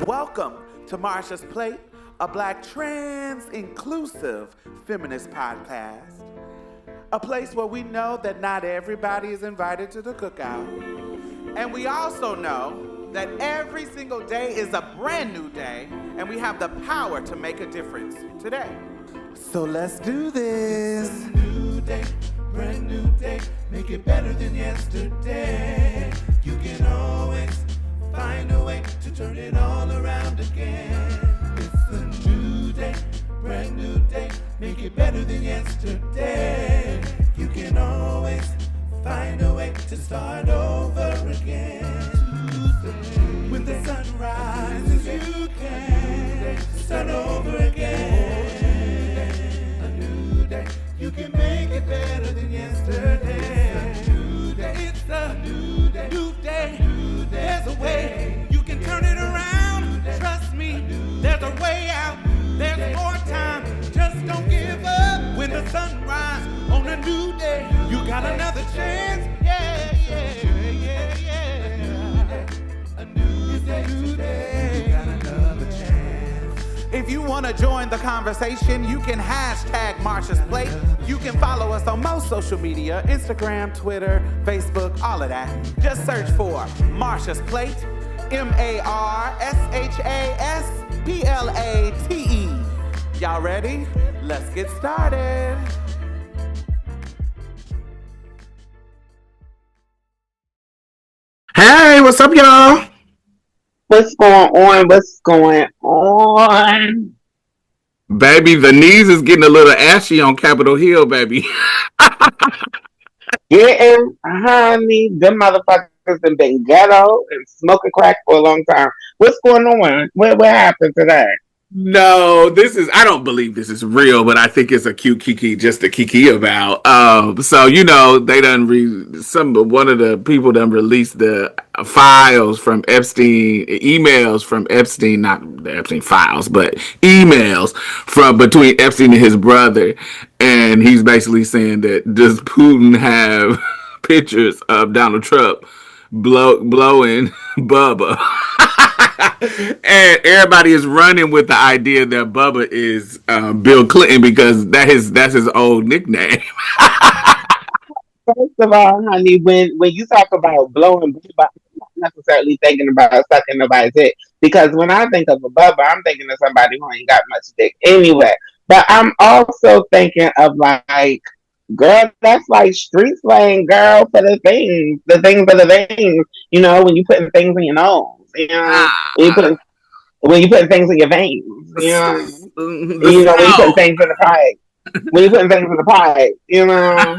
Welcome to Marsha's Plate, a Black trans-inclusive feminist podcast. A place where we know that not everybody is invited to the cookout. And we also know that every single day is a brand new day, and we have the power to make a difference today. So let's do this. It's a new day, brand new day, make it better than yesterday. You can always find a way to turn it all around again. It's a new day, brand new day, make it better than yesterday. You can always find a way to start over again. Tuesday, when the sun rises, you can start over again. A new day, you can make it better than yesterday. It's a new day, it's a new day, new day. There's a way you can turn it around. Trust me, there's a way out. There's more time. Just don't give up. When the sun rises on a new day, you got another chance. Yeah, yeah, yeah, yeah. A new day, you got another chance. If you want to join the conversation, you can hashtag Marsha's Plate. You can follow us on most social media, Instagram, Twitter, Facebook, all of that. Just search for Marsha's Plate, MARSHASPLATE. Y'all ready? Let's get started. Hey, what's up, y'all? What's going on? What's going on? Baby, the knees is getting a little ashy on Capitol Hill, baby. Getting, honey, them motherfuckers have been ghetto and smoking crack for a long time. What's going on? What happened today? No, I don't believe this is real, but I think it's a cute kiki just to kiki about. So, you know, they done one of the people done released the files from Epstein, emails from Epstein, not the Epstein files, but emails from between Epstein and his brother. And he's basically saying that does Putin have pictures of Donald Trump blowing Bubba? And everybody is running with the idea that Bubba is Bill Clinton because that's his old nickname. First of all, honey, when you talk about blowing Bubba, I'm not necessarily thinking about sucking nobody's dick. Because when I think of a Bubba, I'm thinking of somebody who ain't got much dick anyway. But I'm also thinking of like, girl, that's like street slang, girl, for the things are the things. You know, when you putting things in your nose. You know, when you put things in your veins, you know, when you put things in the pipe, you know.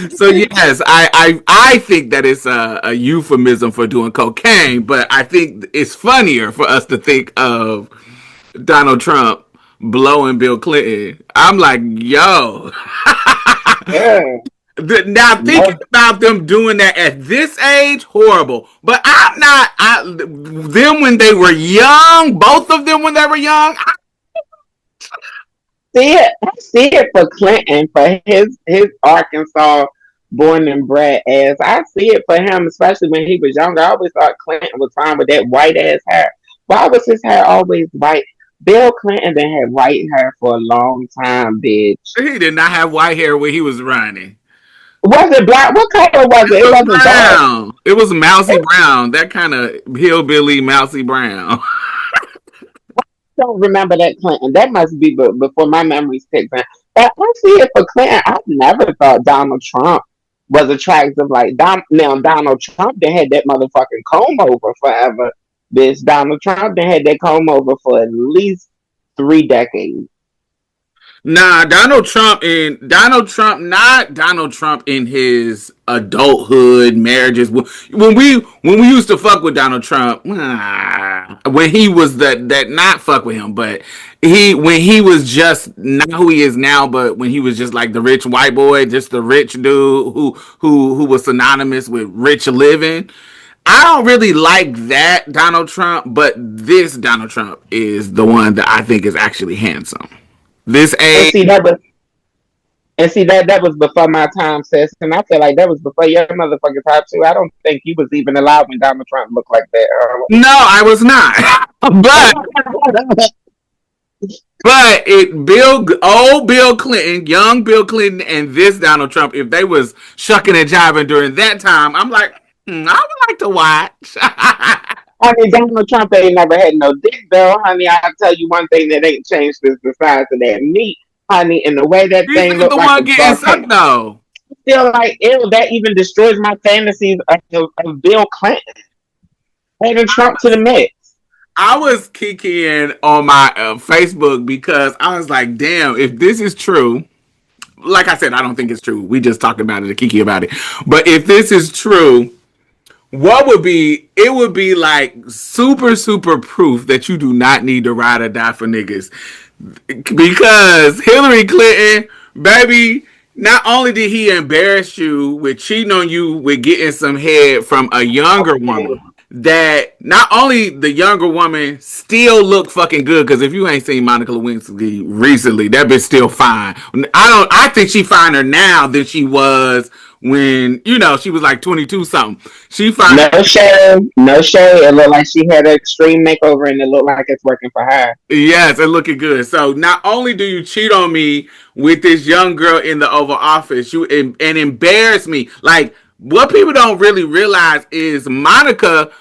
So yes, I think that it's a euphemism for doing cocaine, but I think it's funnier for us to think of Donald Trump blowing Bill Clinton. I'm like, yo. Yeah. Now thinking about them doing that at this age, horrible. But I'm not. Them when they were young, both of them when they were young. I see it for Clinton for his Arkansas born and bred ass. I see it for him, especially when he was younger. I always thought Clinton was fine with that white ass hair. Why was his hair always white? Bill Clinton done had white hair for a long time, bitch. He did not have white hair when he was running. Was it black? What color was it? It wasn't brown. Dark. It was mousy brown. That kind of hillbilly mousy brown. I don't remember that Clinton. That must be before my memories kicked in. But I see it for Clinton. I never thought Donald Trump was attractive. Like now, Donald Trump they had that motherfucking comb over forever. Bitch, Donald Trump they had that comb over for at least 3 decades. Nah, not Donald Trump in his adulthood marriages. When we used to fuck with Donald Trump, when he was that not fuck with him, but when he was just not who he is now, but when he was just like the rich white boy, just the rich dude who was synonymous with rich living. I don't really like that Donald Trump, but this Donald Trump is the one that I think is actually handsome. This age, And see that was before my time, sis, and I feel like that was before your motherfucking time too. I don't think you was even alive when Donald Trump looked like that. No, I was not. But old Bill Clinton, young Bill Clinton, and this Donald Trump, if they was shucking and jiving during that time, I'm like, I would like to watch. Honey, Donald Trump ain't never had no dick, though. Honey, I'll tell you one thing that ain't changed is the size of that meat, honey, and the way that He's thing not looked the like one a getting volcano. sucked though. Feel like, ew, that even destroys my fantasies of Bill Clinton. Adding Trump to the mix. I was kikiing on my Facebook because I was like, damn, if this is true, like I said, I don't think it's true. We just talked about it, a kiki about it. But if this is true, it would be like super, super proof that you do not need to ride or die for niggas. Because Hillary Clinton, baby, not only did he embarrass you with cheating on you with getting some head from a younger woman, that not only the younger woman still look fucking good, because if you ain't seen Monica Lewinsky recently, that bitch still fine. I think she finer now than she was when, she was like 22 something. She fine. No shade. It looked like she had an extreme makeover and it looked like it's working for her. Yes, and looking good. So not only do you cheat on me with this young girl in the Oval Office, and embarrass me. Like, what people don't really realize is Monica,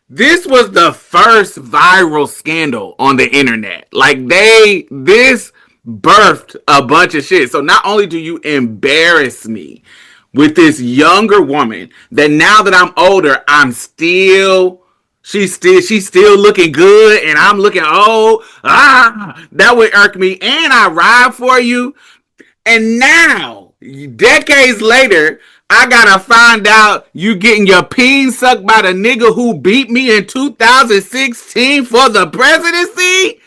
this was the first viral scandal on the internet. Like, this birthed a bunch of shit. So not only do you embarrass me with this younger woman, that now that I'm older, she's still looking good and I'm looking old. That would irk me. And I ride for you. And now, decades later, I gotta find out you getting your peen sucked by the nigga who beat me in 2016 for the presidency.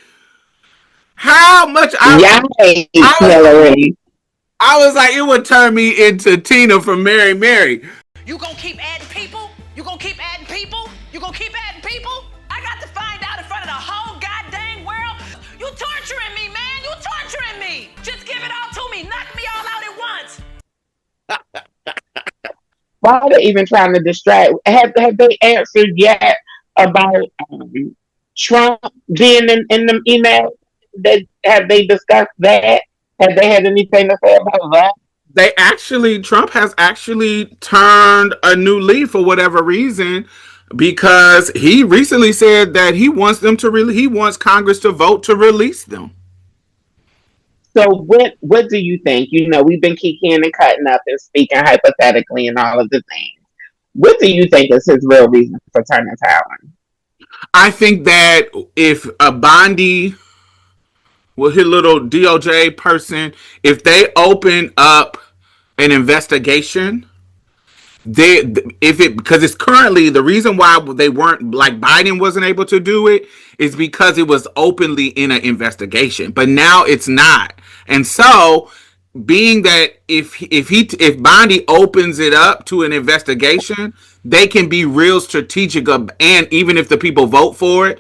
How much Hillary. I was like, it would turn me into Tina from Mary Mary. You gonna keep adding people? You gonna keep adding people? You gonna keep adding people? I got to find out in front of the whole goddamn world. You torturing me, man. You torturing me. Just give it all to me. Knock me all out at once. Why are they even trying to distract? Have they answered yet about Trump being in them emails? Have they discussed that? Have they had anything to say about that? Trump has actually turned a new leaf for whatever reason, because he recently said that he wants Congress to vote to release them. So what do you think? We've been kicking and cutting up and speaking hypothetically and all of the things. What do you think is his real reason for turning town? I think that if a Bondi, his little DOJ person, if they open up an investigation, because it's currently, the reason why they weren't, like, Biden wasn't able to do it is because it was openly in an investigation, but now it's not. And so, being that if Bondi opens it up to an investigation, they can be real strategic and even if the people vote for it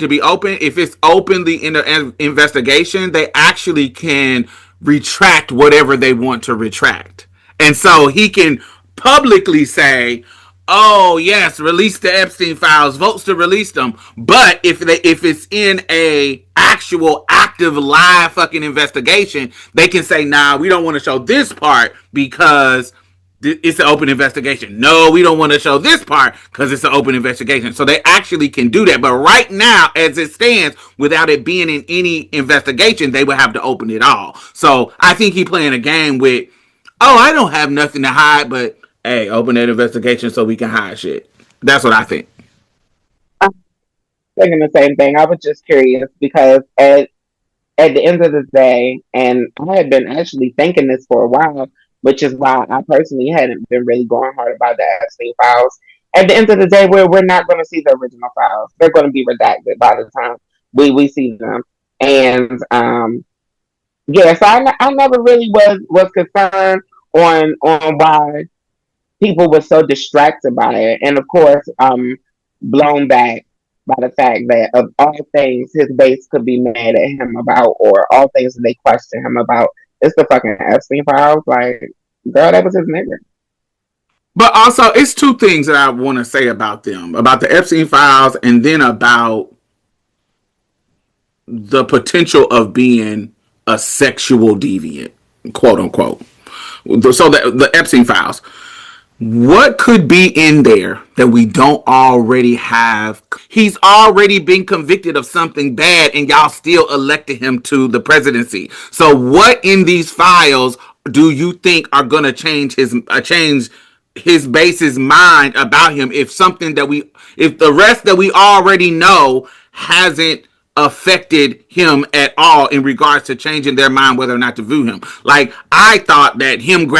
to be open, if it's openly in an investigation, they actually can retract whatever they want to retract. And so he can publicly say, oh yes, release the Epstein files, votes to release them. But if it's in a actual active live fucking investigation, they can say, nah, we don't want to show this part because it's an open investigation. No, we don't want to show this part because it's an open investigation. So they actually can do that. But right now, as it stands, without it being in any investigation, they would have to open it all. So I think he's playing a game with, oh, I don't have nothing to hide, but hey, open that investigation so we can hide shit. That's what I think. I'm thinking the same thing. I was just curious because at the end of the day, and I had been actually thinking this for a while, which is why I personally hadn't been really going hard about the Epstein files. At the end of the day, we're not going to see the original files. They're going to be redacted by the time we see them. And yeah, so I never really was concerned on why people were so distracted by it. And of course, blown back by the fact that of all things his base could be mad at him about, or all things that they question him about, it's the fucking Epstein files. Like, girl, that was his nigga. But also, it's two things that I want to say about them, about the Epstein files, and then about the potential of being a sexual deviant, quote unquote. So the Epstein files. What could be in there that we don't already have? He's already been convicted of something bad, and y'all still elected him to the presidency. So, what in these files do you think are going to change his base's mind about him? If the rest that we already know hasn't affected him at all in regards to changing their mind whether or not to view him. Like, I thought that him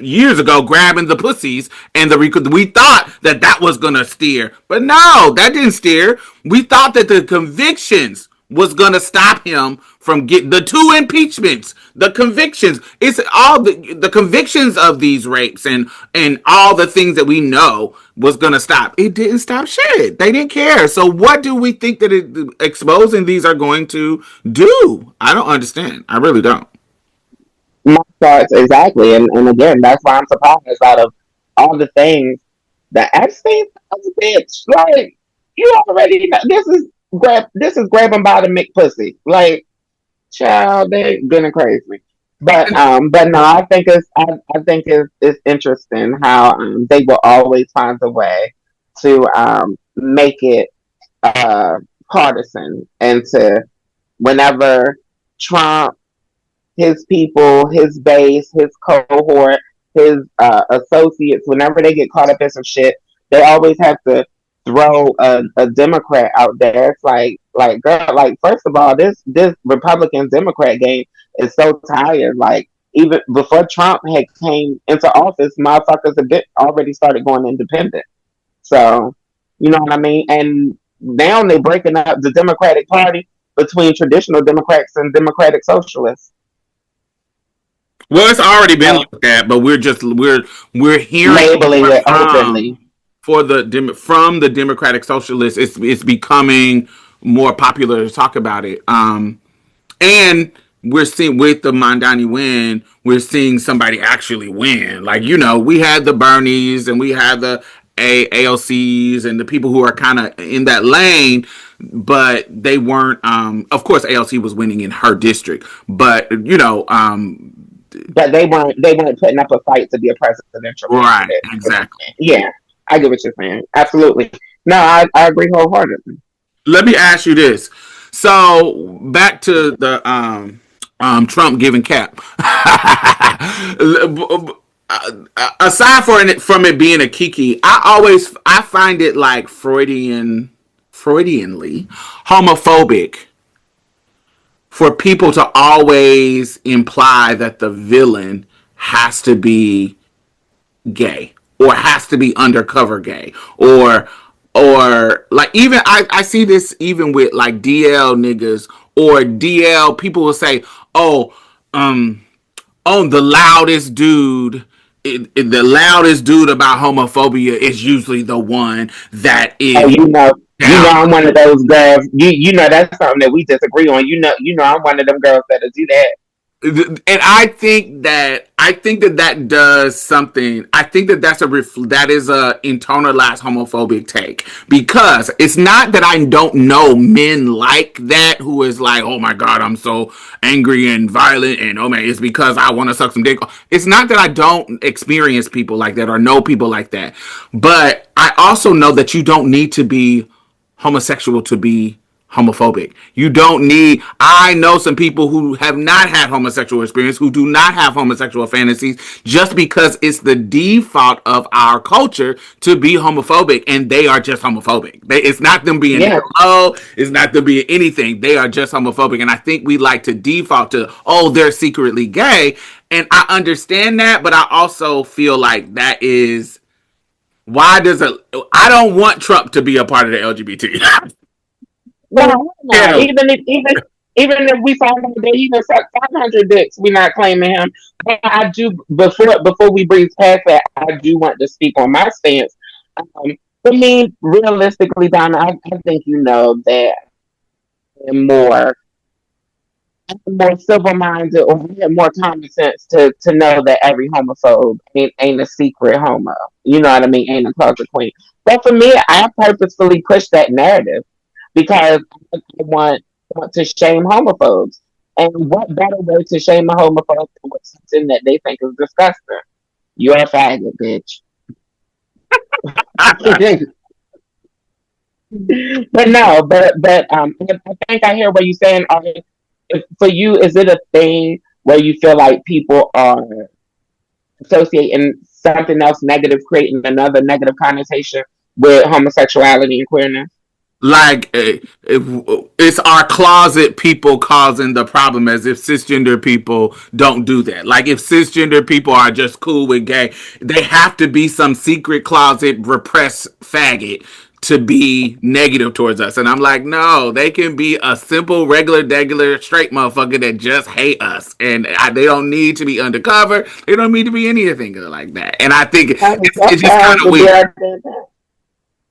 years ago grabbing the pussies and we thought that was gonna steer, but no, that didn't steer. We thought that the convictions was gonna stop him from getting the two impeachments, the convictions. It's all the convictions of these rapes and all the things that we know was gonna stop. It didn't stop shit. They didn't care. So what do we think that exposing these are going to do? I don't understand. I really don't. My thoughts exactly, and again, that's why I'm surprised out of all the things that Epstein was a bitch. Like, you already know this is grabbing by the McPussy. Like, child, they been crazy. But no, I think it's interesting how they will always find a way to make it partisan, and to whenever Trump, his people, his base, his cohort, his associates, whenever they get caught up in some shit, they always have to throw a Democrat out there. It's like girl, like, first of all, this Republican Democrat game is so tired. Like, even before Trump had came into office, motherfuckers already started going independent. So, you know what I mean? And now they're breaking up the Democratic Party between traditional Democrats and Democratic Socialists. Well, it's already been like that, but we're hearing labeling it openly. From the Democratic Socialists. It's becoming more popular to talk about it. And we're seeing with the Mondani win, we're seeing somebody actually win. Like, we had the Bernies and we had the ALCs and the people who are kind of in that lane, but they weren't. Of course, ALC was winning in her district, but but they weren't putting up a fight to be a presidential candidate. Right, exactly. Yeah, I get what you're saying. Absolutely. No, I agree wholeheartedly. Let me ask you this. So back to the Trump giving cap. Aside from it being a kiki, I find it like Freudianly homophobic for people to always imply that the villain has to be gay or has to be undercover gay or like, even I see this even with like DL niggas or DL people will say, the loudest dude. The loudest dude about homophobia is usually the one that is. Oh, you know, I'm one of those girls. You know, that's something that we disagree on. You know, I'm one of them girls that'll do that. And I think that does something. I think that is a internalized homophobic take, because it's not that I don't know men like that who is like, oh my God, I'm so angry and violent, and oh man, it's because I want to suck some dick. It's not that I don't experience people like that or know people like that, but I also know that you don't need to be homosexual to be homophobic. You don't need. I know some people who have not had homosexual experience, who do not have homosexual fantasies, just because it's the default of our culture to be homophobic, and they are just homophobic. It's not them being low. It's not them being anything. They are just homophobic, and I think we like to default to, oh, they're secretly gay, and I understand that, but I also feel like that is why I don't want Trump to be a part of the LGBT. Well, even if we find out that he even sucked 500 dicks, we're not claiming him. But I do, before we breeze past that, I do want to speak on my stance. For me, realistically, Donna, I think you know that I'm more more civil-minded or have more common sense to know that every homophobe ain't a secret homo. You know what I mean? Ain't a closet queen. But for me, I purposefully push that narrative because I want to shame homophobes. And what better way to shame a homophobe than with something that they think is disgusting? You're a faggot, bitch. But no, I think I hear what you're saying. For you, is it a thing where you feel like people are associating something else negative, creating another negative connotation with homosexuality and queerness? Like it's our closet people causing the problem, as if cisgender people don't do that. Like if cisgender people are just cool with gay, they have to be some secret closet repressed faggot to be negative towards us. And I'm like, no, they can be a simple regular straight motherfucker that just hate us, and they don't need to be undercover. They don't need to be anything like that. And I think it's just kind of weird.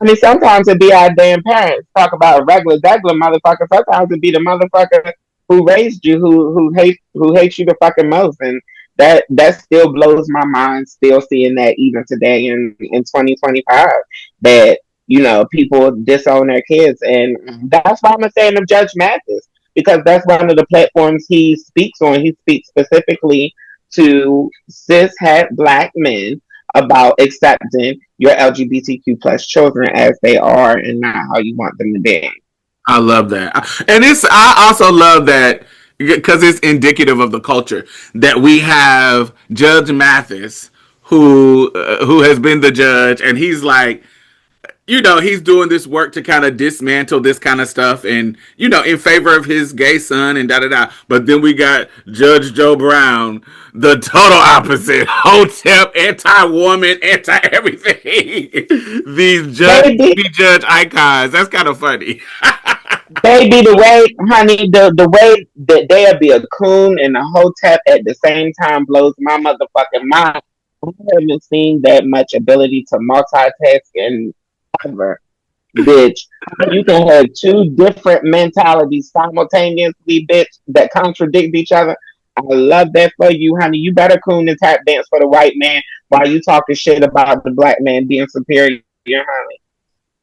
I mean, sometimes it be our damn parents. Talk about a regular motherfucker. Sometimes it be the motherfucker who raised you, who hates you the fucking most, and that still blows my mind. Still seeing that even today in 2025, that people disown their kids, and that's why I'm a fan of Judge Mathis, because that's one of the platforms he speaks on. He speaks specifically to cishet Black men about accepting your LGBTQ plus children as they are and not how you want them to be. I love that. And I also love that because it's indicative of the culture that we have Judge Mathis who has been the judge, and he's like, he's doing this work to kind of dismantle this kind of stuff and, in favor of his gay son and da-da-da. But then we got Judge Joe Brown, the total opposite. Hotep, anti-woman, anti-everything. These judge icons. That's kind of funny. Baby, the way, honey, the way that they'll be a coon and a hotep at the same time blows my motherfucking mind. I haven't seen that much ability to multitask and ever, bitch. You can have two different mentalities simultaneously, bitch, that contradict each other. I love that for you, honey. You better coon and tap dance for the white man while you talking shit about the Black man being superior, honey.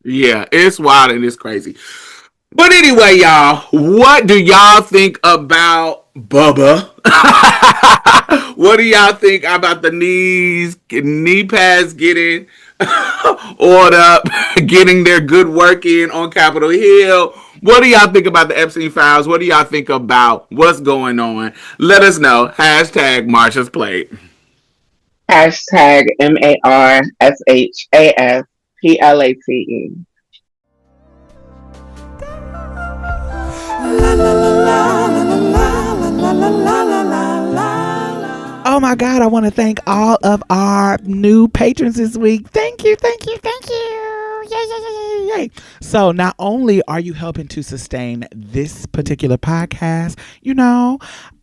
Yeah, it's wild and it's crazy. But anyway, y'all, what do y'all think about Bubba? What do y'all think about the knee pads getting oiled up, getting their good work in on Capitol Hill? What do y'all think about the Epstein files? What do y'all think about what's going on? Let us know. Hashtag Marsha's Plate. Hashtag MARSHASPLATE. Oh my God, I want to thank all of our new patrons this week. Thank you. Yay. So not only are you helping to sustain this particular podcast,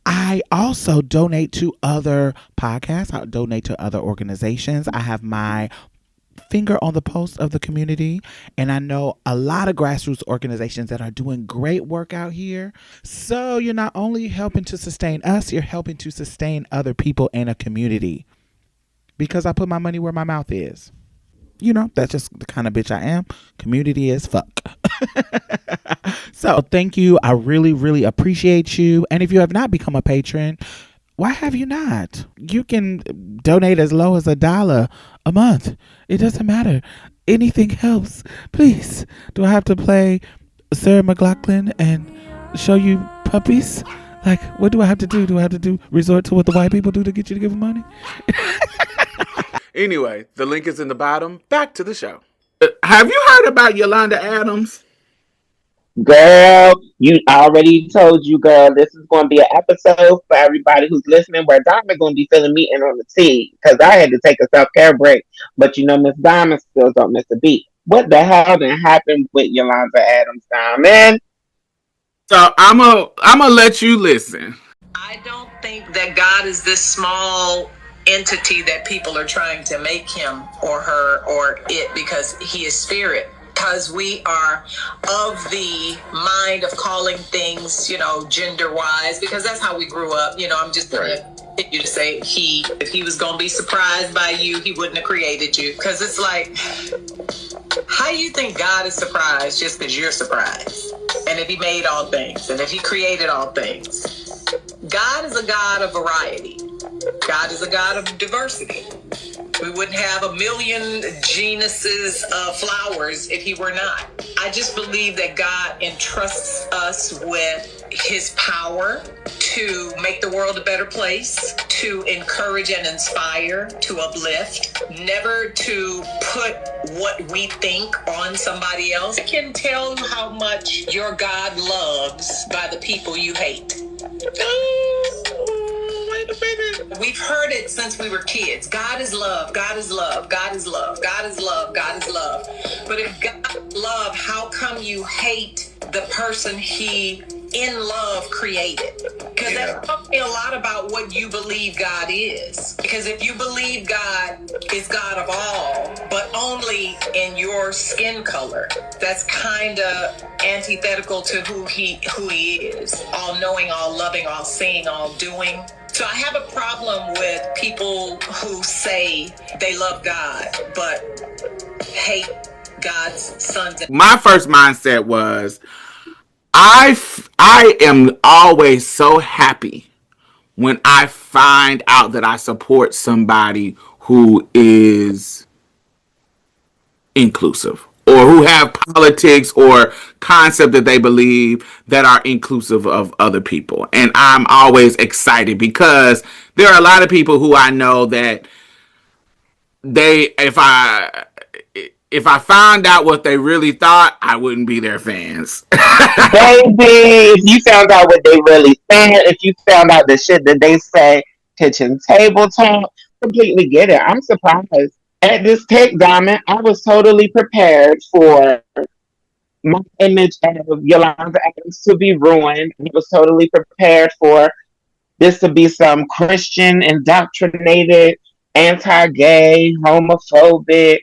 I also donate to other podcasts. I donate to other organizations. I have my finger on the pulse of the community, and I know a lot of grassroots organizations that are doing great work out here. So you're not only helping to sustain us, you're helping to sustain other people in a community, because I put my money where my mouth is. That's just the kind of bitch I am. Community is fuck. So thank you. I really, really appreciate you. And if you have not become a patron, why have you not? You can donate as low as $1 a month. It doesn't matter. Anything helps. Please. Do I have to play Sarah McLachlan and show you puppies? Like, what do I have to do? Do I have to resort to what the white people do to get you to give them money? Anyway, the link is in the bottom. Back to the show. Have you heard about Yolanda Adams? Girl, I already told you, girl, this is going to be an episode for everybody who's listening where Diamond going to be filling me in on the tea, because I had to take a self-care break. But Miss Diamond still don't miss a beat. What the hell done happened with Yolanda Adams, Diamond? So I'm gonna let you listen. I don't think that God is this small entity that people are trying to make him or her or it, because he is spirit. because we are of the mind of calling things, gender wise, because that's how we grew up. I'm just gonna you to say if he was gonna be surprised by you, he wouldn't have created you. Because it's like, how you think God is surprised just because you're surprised? And if he made all things, and if he created all things, God is a God of variety. God is a God of diversity. We wouldn't have a million genuses of flowers if he were not. I just believe that God entrusts us with his power to make the world a better place, to encourage and inspire, to uplift, never to put what we think on somebody else. I can tell you how much your God loves by the people you hate. We've heard it since we were kids. God is love. God is love. God is love. God is love. God is love. But if God is love, how come you hate the person he in love created? Because that tells me a lot about what you believe God is. Because if you believe God is God of all, but only in your skin color, that's kind of antithetical to who he is. All knowing, all loving, all seeing, all doing. So I have a problem with people who say they love God, but hate God's sons. My first mindset was, I am always so happy when I find out that I support somebody who is inclusive, or who have politics or concept that they believe that are inclusive of other people. And I'm always excited because there are a lot of people who I know that if I found out what they really thought, I wouldn't be their fans. Baby, if you found out what they really think, if you found out the shit that they say, kitchen table talk, completely get it. I'm surprised. At this take, Diamond, I was totally prepared for my image of Yolanda Adams to be ruined. I was totally prepared for this to be some Christian indoctrinated, anti-gay, homophobic,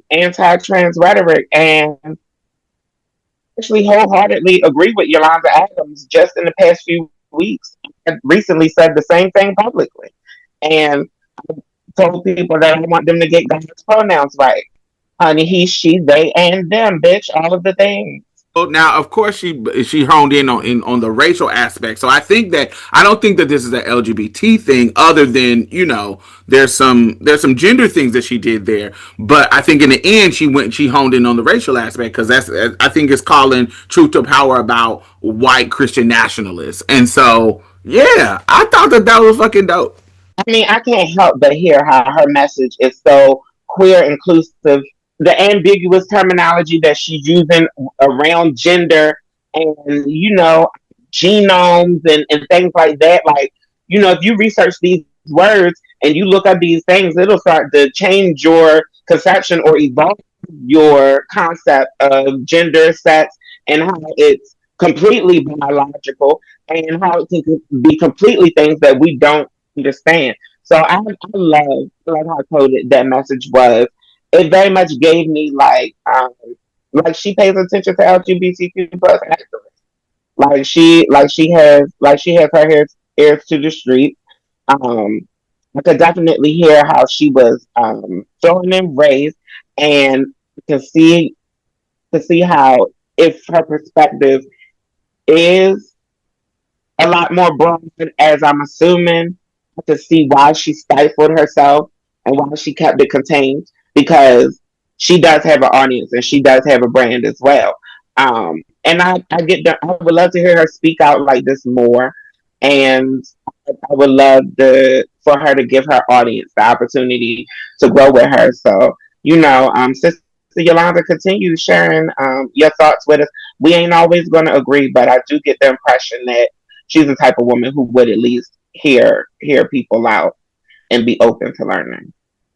anti-trans rhetoric, and actually wholeheartedly agree with Yolanda Adams. Just in the past few weeks, I recently said the same thing publicly, and I told people that I want them to get God's pronouns right. Honey, he, she, they, and them, bitch, all of the things. Now, of course, she honed in on the racial aspect. So I don't think that this is an LGBT thing, other than, there's some gender things that she did there. But I think in the end she honed in on the racial aspect, because I think it's calling truth to power about white Christian nationalists. And so yeah, I thought that was fucking dope. I mean, I can't help but hear how her message is so queer inclusive. The ambiguous terminology that she's using around gender and, genomes and things like that. Like, if you research these words and you look up these things, it'll start to change your conception or evolve your concept of gender, sex, and how it's completely biological and how it can be completely things that we don't understand. So I love how coded that message was. It very much gave me like she pays attention to LGBTQ plus activists. She has her ears to the street. I could definitely hear how she was thrown and raised, and to see how, if her perspective is a lot more broad, as I'm assuming, to see why she stifled herself and why she kept it contained, because she does have an audience and she does have a brand as well. And I would love to hear her speak out like this more, and I would love for her to give her audience the opportunity to grow with her. So, Sister Yolanda, continue sharing your thoughts with us. We ain't always going to agree, but I do get the impression that she's the type of woman who would at least hear people out and be open to learning.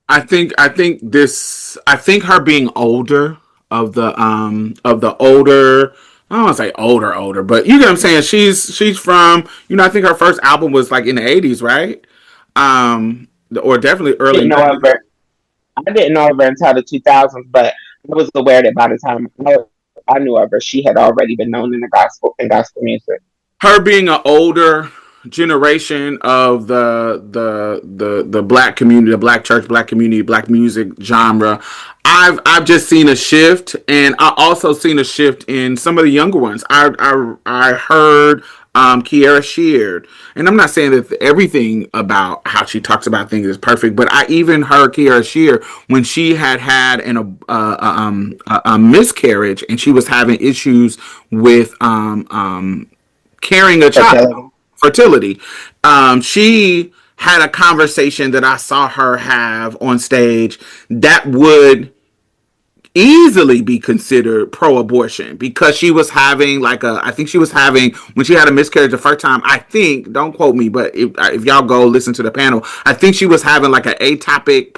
I think her being older, of the older, I don't want to say older, but you get what I'm saying. She's from, I think her first album was like in the 80s, right? Or definitely early. I didn't know of her until the 2000s, but I was aware that by the time I knew of her, she had already been known in the gospel music. Her being an older generation of the black community, the black church, black community, black music genre. I've just seen a shift, and I also seen a shift in some of the younger ones. I heard Kiara Sheard, and I'm not saying that everything about how she talks about things is perfect, but I even heard Kiara Sheard when she had a miscarriage, and she was having issues with carrying a child, fertility. She had a conversation that I saw her have on stage that would easily be considered pro-abortion, because she was having I think she was having, when she had a miscarriage the first time, I think, don't quote me, but if y'all go listen to the panel, I think she was having like an atopic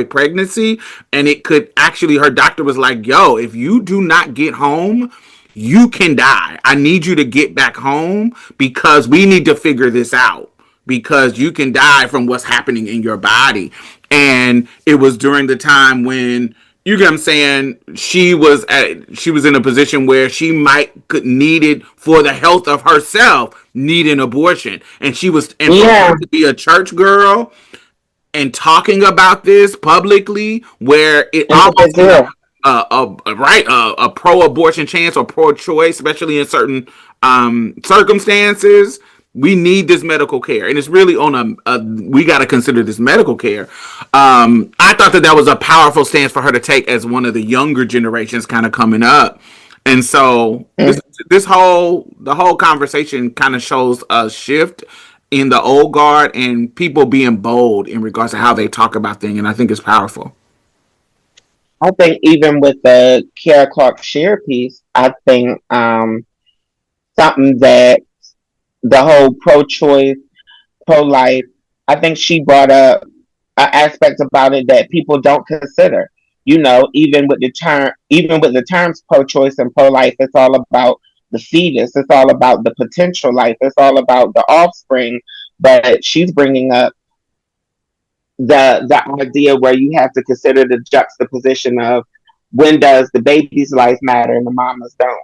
pregnancy, and it could actually, her doctor was like, yo, if you do not get home, you can die. I need you to get back home because we need to figure this out, because you can die from what's happening in your body. And it was during the time when, you get what I'm saying, she was in a position where she could need it for the health of herself, need an abortion. And she was, and for her to be a church girl and talking about this publicly, where it almost a pro-abortion chance or pro-choice, especially in certain circumstances. We need this medical care, and it's really on we got to consider this medical care. I thought that was a powerful stance for her to take as one of the younger generations kind of coming up. And so the whole conversation kind of shows a shift in the old guard and people being bold in regards to how they talk about things, and I think it's powerful. I think even with the Kara Clark share piece, I think something that the whole pro-choice, pro-life, I think she brought up an aspect about it that people don't consider. You know, even with the terms pro-choice and pro-life, it's all about the fetus. It's all about the potential life. It's all about the offspring. But she's bringing up the idea where you have to consider the juxtaposition of, when does the baby's life matter and the mama's don't.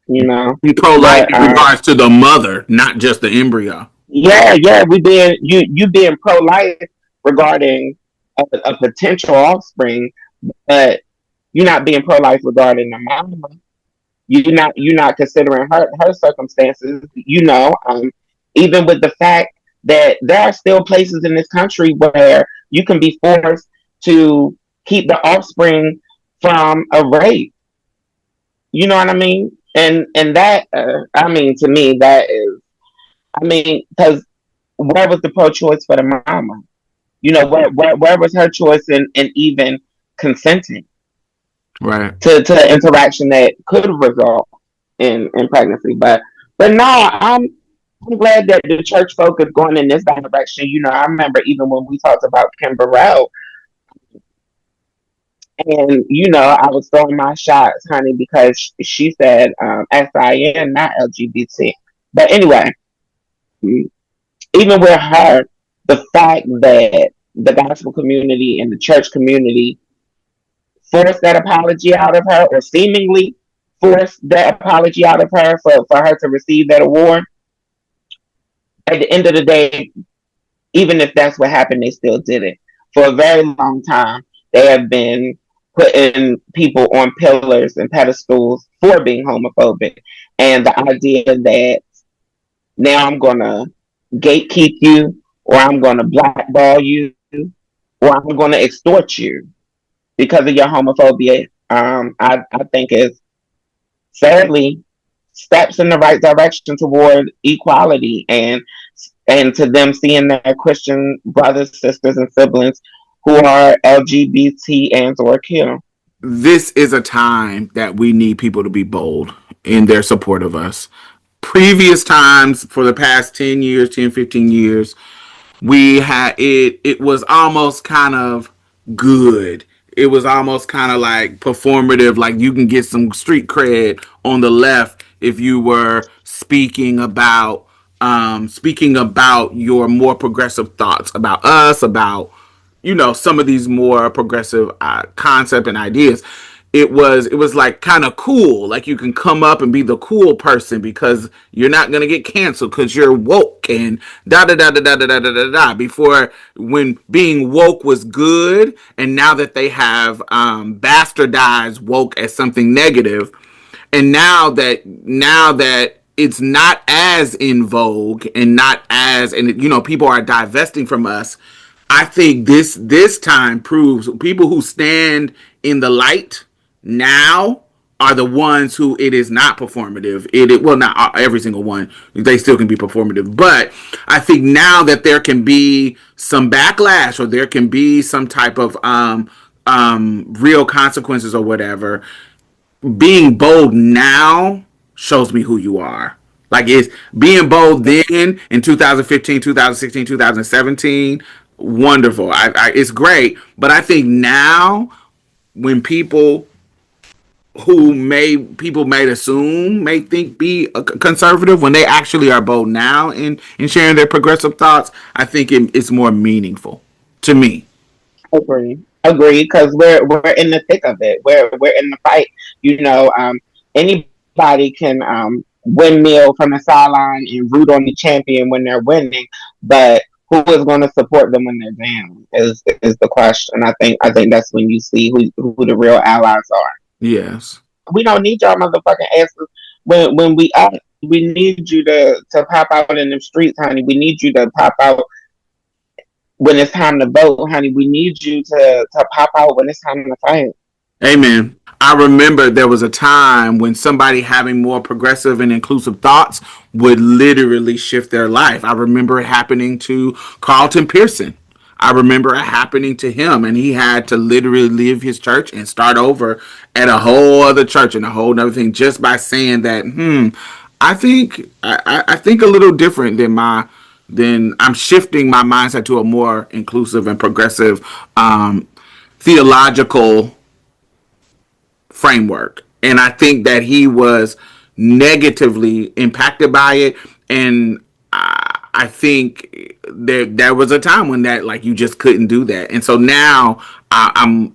You know, pro-life in regards to the mother, not just the embryo. Yeah, you being pro-life regarding a potential offspring, but you're not being pro-life regarding the mama. You're not considering her circumstances. You know, even with the fact that there are still places in this country where you can be forced to keep the offspring from a rape. You know what I mean? And that, I mean, to me, that is, I mean, because where was the pro-choice for the mama? You know, where was her choice in even consenting, right, to interaction that could result in pregnancy? But no, I'm glad that the church folk is going in this direction. You know, I remember even when we talked about Kim Burrell, and you know, I was throwing my shots, honey, because she said SIN, not LGBT. But anyway, even with her, the fact that the gospel community and the church community forced that apology out of her, or seemingly forced that apology out of her for her to receive that award, at the end of the day, even if that's what happened, they still did it. For a very long time, they have been putting people on pillars and pedestals for being homophobic. And the idea that now I'm going to gatekeep you, or I'm going to blackball you, or I'm going to extort you because of your homophobia, I think is sadly steps in the right direction toward equality, and to them seeing their Christian brothers, sisters, and siblings who are LGBT and or Q. This is a time that we need people to be bold in their support of us. Previous times, for the past 10 years, 10, 15 years, we had it was almost kind of good. It was almost kind of like performative, like you can get some street cred on the left if you were speaking about your more progressive thoughts about us, about some of these more progressive concept and ideas, it was like kind of cool. Like you can come up and be the cool person because you're not gonna get canceled because you're woke and da da da da da da da da da da. Before, when being woke was good, and now that they have bastardized woke as something negative, and now that it's not as in vogue and not as, and people are divesting from us. I think this time proves people who stand in the light now are the ones who it is not performative. Well, not every single one. They still can be performative, but I think now that there can be some backlash or there can be some type of real consequences or whatever. Being bold now shows me who you are. Like, it's being bold then in 2015, 2016, 2017. Wonderful. It's great. But I think now, when people people may assume, may think be a conservative, when they actually are bold now in sharing their progressive thoughts, I think it's more meaningful to me. Agree, because we're in the thick of it. We're in the fight. Anybody can windmill from the sideline and root on the champion when they're winning, but who is going to support them when they're down is the question. I think that's when you see who the real allies are. Yes. We don't need y'all motherfucking asses when we up. We need you to pop out in the streets, honey. We need you to pop out when it's time to vote, honey. We need you to pop out when it's time to fight. Amen. I remember there was a time when somebody having more progressive and inclusive thoughts would literally shift their life. I remember it happening to Carlton Pearson. I remember it happening to him, and he had to literally leave his church and start over at a whole other church and a whole other thing, just by saying that, I think a little different than I'm shifting my mindset to a more inclusive and progressive theological framework. And I think that he was negatively impacted by it. And I think there was a time when that, like, you just couldn't do that. And so now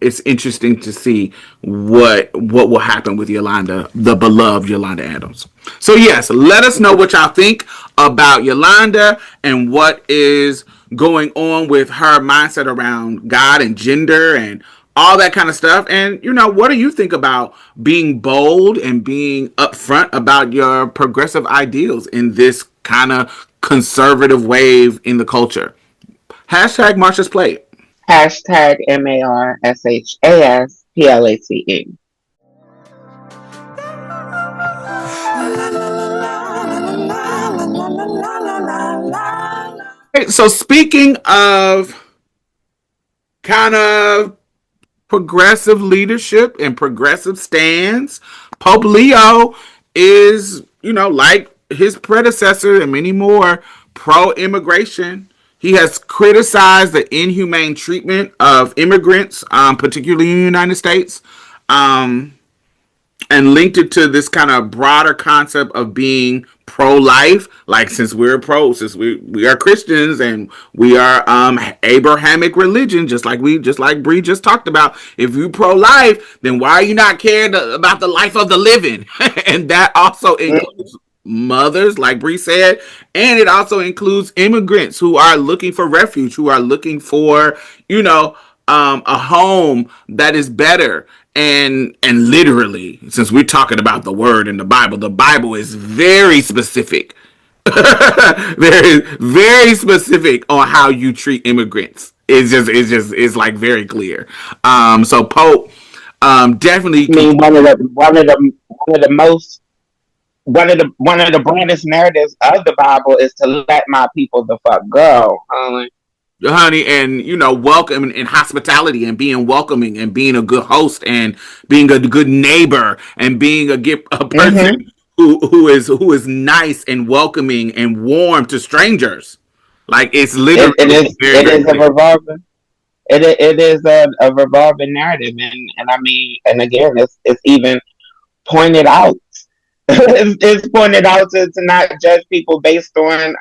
it's interesting to see what will happen with Yolanda, the beloved Yolanda Adams. So yes, let us know what y'all think about Yolanda and what is going on with her mindset around God and gender and all that kind of stuff. And, what do you think about being bold and being upfront about your progressive ideals in this kind of conservative wave in the culture? Hashtag Marsha's Plate. Hashtag MARSHASPLATE. So speaking of kind of progressive leadership and progressive stands, Pope Leo is, like his predecessor and many more, pro-immigration. He has criticized the inhumane treatment of immigrants, particularly in the United States, and linked it to this kind of broader concept of being pro-life. Like, since we are Christians and we are Abrahamic religion, just like Bree just talked about. If you pro-life, then why are you not caring about the life of the living? And that also includes mothers, like Bree said, and it also includes immigrants who are looking for refuge, who are looking for, a home that is better. And literally, since we're talking about the word in the Bible is very specific, very, very specific on how you treat immigrants. It's like very clear. So Pope, definitely. I mean, one of the brandest narratives of the Bible is to let my people the fuck go. Honey, and welcome and hospitality and being welcoming and being a good host and being a good neighbor and being a person who is nice and welcoming and warm to strangers. Like, it's literally it is a revolving. It is a revolving narrative, and I mean, and again, it's even pointed out. It's pointed out to not judge people based on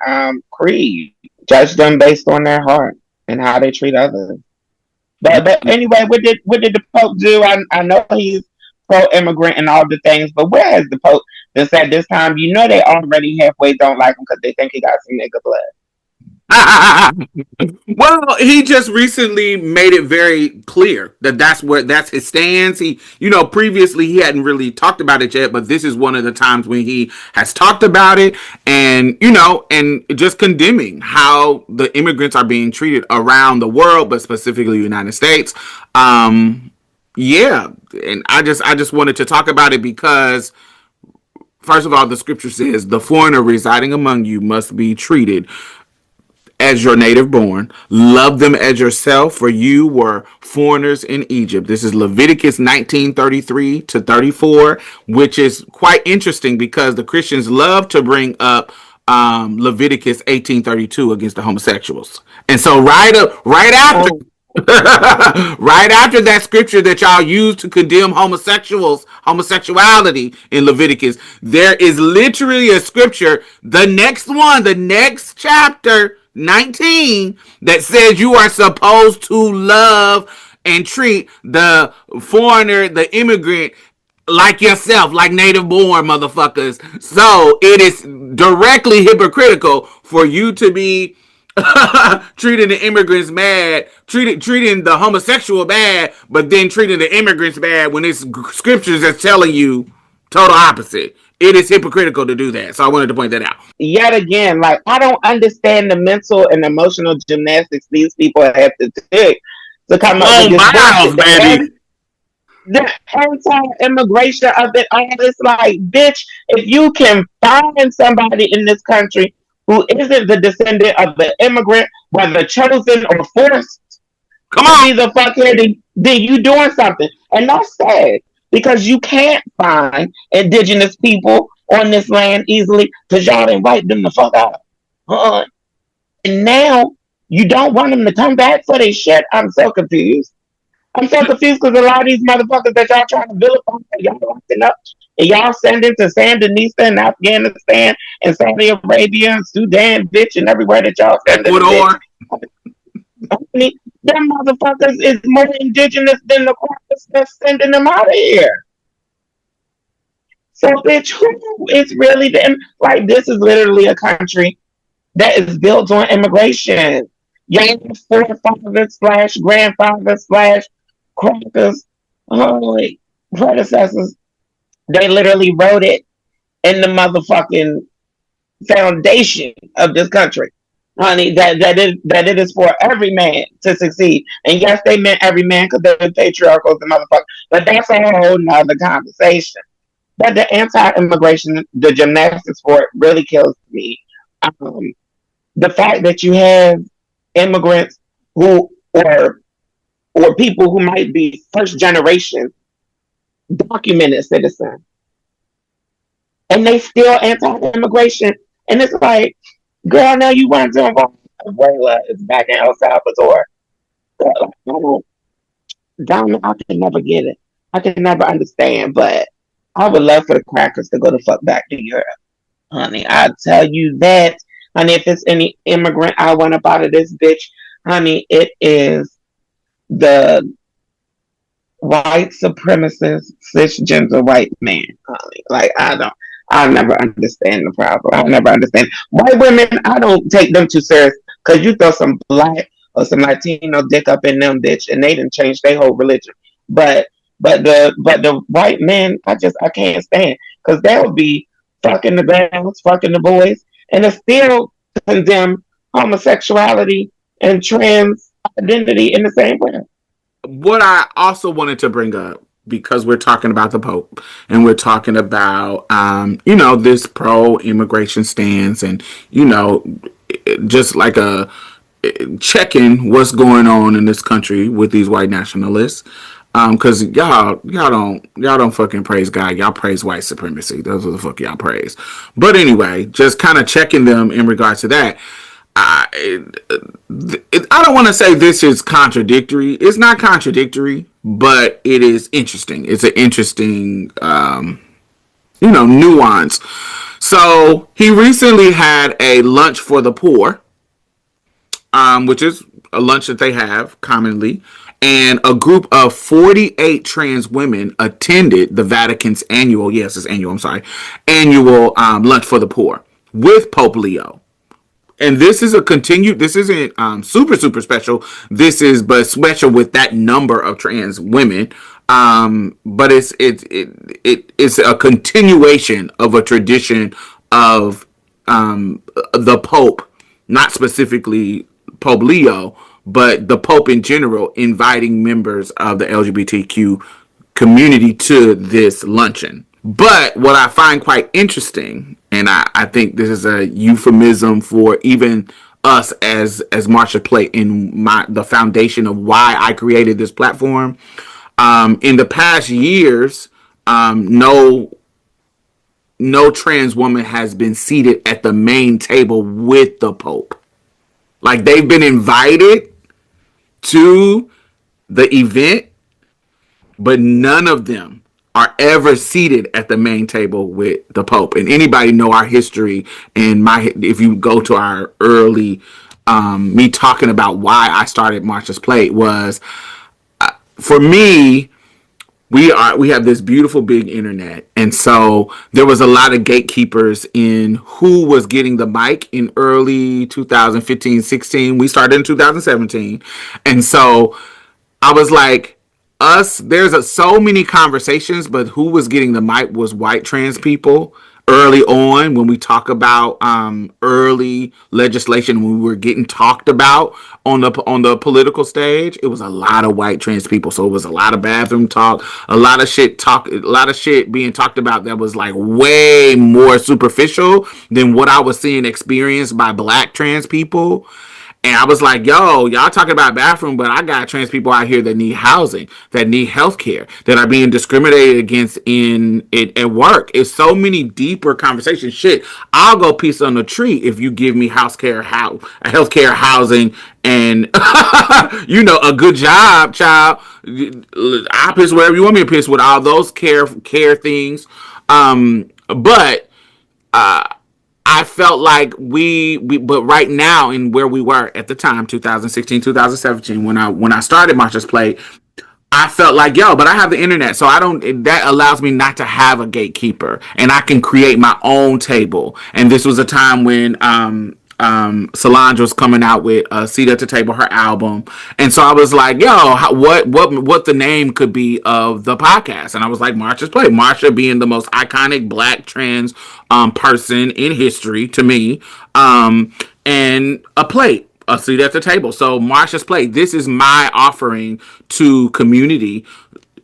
creed. Judge them based on their heart and how they treat others. But anyway, what did the Pope do? I know he's pro-immigrant and all the things, but where has the Pope been said this time? You know they already halfway don't like him because they think he got some nigga blood. Well, he just recently made it very clear that that's his stance. Previously he hadn't really talked about it yet, but this is one of the times when he has talked about it, and and just condemning how the immigrants are being treated around the world, but specifically the United States. Yeah, and I just wanted to talk about it because, first of all, the scripture says the foreigner residing among you must be treated as your native born. Love them as yourself, for you were foreigners in Egypt. This is Leviticus 19:33 to 34, which is quite interesting because the Christians love to bring up Leviticus 18:32 against the homosexuals. And so right after right after that scripture that y'all use to condemn homosexuality in Leviticus, there is literally a scripture, the next chapter 19, that says you are supposed to love and treat the foreigner, the immigrant, like yourself, like native born motherfuckers. So it is directly hypocritical for you to be treating the immigrants bad, treating the homosexual bad, but then treating the immigrants bad when it's scriptures that's telling you total opposite. It is hypocritical to do that. So I wanted to point that out. Yet again, like, I don't understand the mental and emotional gymnastics these people have to take to come up with this miles, baby. The anti-immigration of it all is like, bitch, if you can find somebody in this country who isn't the descendant of the immigrant, whether chosen or forced, come on, be the fuckhead, then you doing something. And that's sad, because you can't find indigenous people on this land easily because y'all didn't wipe them the fuck out. And now you don't want them to come back for their shit. I'm so confused. Because a lot of these motherfuckers that y'all trying to vilify, y'all locking up, and y'all sending to Sandinista and Afghanistan and Saudi Arabia and Sudan, bitch, and everywhere that y'all sending them. Them motherfuckers is more indigenous than the corpus that's sending them out of here. So, bitch, who is really them? Like, this is literally a country that is built on immigration. Y'all forefathers / grandfathers / crackers, predecessors, they literally wrote it in the motherfucking foundation of this country. Honey, that it is for every man to succeed. And yes, they meant every man because they're patriarchal, the motherfucker. But that's a whole nother conversation. But the anti-immigration, the gymnastics for it really kills me. The fact that you have immigrants who or people who might be first generation documented citizens, and they still anti-immigration. And it's like, girl, now you want to go, Abuela is back in El Salvador. Girl, I can never get it. I can never understand, but I would love for the crackers to go the fuck back to Europe. Honey, I tell you that. Honey, if it's any immigrant I want up out of this bitch, honey, it is the white supremacist cisgender white man. Honey. Like, I'll never understand the problem. I'll never understand. White women, I don't take them too serious, because you throw some black or some Latino dick up in them, bitch, and they didn't change their whole religion. But the white men, I can't stand, because they'll be fucking the girls, fucking the boys, and they still condemn homosexuality and trans identity in the same way. What I also wanted to bring up, because we're talking about the Pope and we're talking about, this pro-immigration stance, and, just like a checking what's going on in this country with these white nationalists. Cause y'all don't fucking praise God. Y'all praise white supremacy. Those are the fuck y'all praise. But anyway, just kind of checking them in regards to that. I don't want to say this is contradictory. It's not contradictory, but it is interesting. It's an interesting, nuance. So he recently had a lunch for the poor, which is a lunch that they have commonly. and a group of 48 trans women attended the Vatican's annual lunch for the poor with Pope Leo. And this is this isn't super special. This is but special with that number of trans women. But it's a continuation of a tradition of the Pope, not specifically Pope Leo, but the Pope in general, inviting members of the LGBTQ community to this luncheon. But what I find quite interesting, and I think this is a euphemism for even us as Marsha Plate in the foundation of why I created this platform. In the past years, no trans woman has been seated at the main table with the Pope. Like, they've been invited to the event, but none of them are ever seated at the main table with the Pope. And anybody know our history, and if you go to our early me talking about why I started Marsha's Plate, was for me, we have this beautiful big internet, and so there was a lot of gatekeepers in who was getting the mic in early 2015-16. We started in 2017, and so I was like, there's so many conversations, but who was getting the mic was white trans people early on. When we talk about early legislation, when we were getting talked about on the political stage, it was a lot of white trans people. So it was a lot of bathroom talk, a lot of shit being talked about that was like way more superficial than what I was seeing experienced by black trans people. And I was like, yo, y'all talking about bathroom, but I got trans people out here that need housing, that need healthcare, that are being discriminated against at work. It's so many deeper conversations. Shit, I'll go piece on a tree if you give me healthcare, housing, and a good job, child. I'll piss wherever you want me to piss with all those care things. But I felt like but right now, in where we were at the time, 2016, 2017, when I started Marsha's Plate, I felt like, but I have the internet, so that allows me not to have a gatekeeper, and I can create my own table. And this was a time when Solange was coming out with a Seat at the Table, her album. And so I was like, what the name could be of the podcast? And I was like, Marsha's Plate. Marsha being the most iconic black trans person in history to me. And a plate. A seat at the table. So Marsha's Plate. This is my offering to community.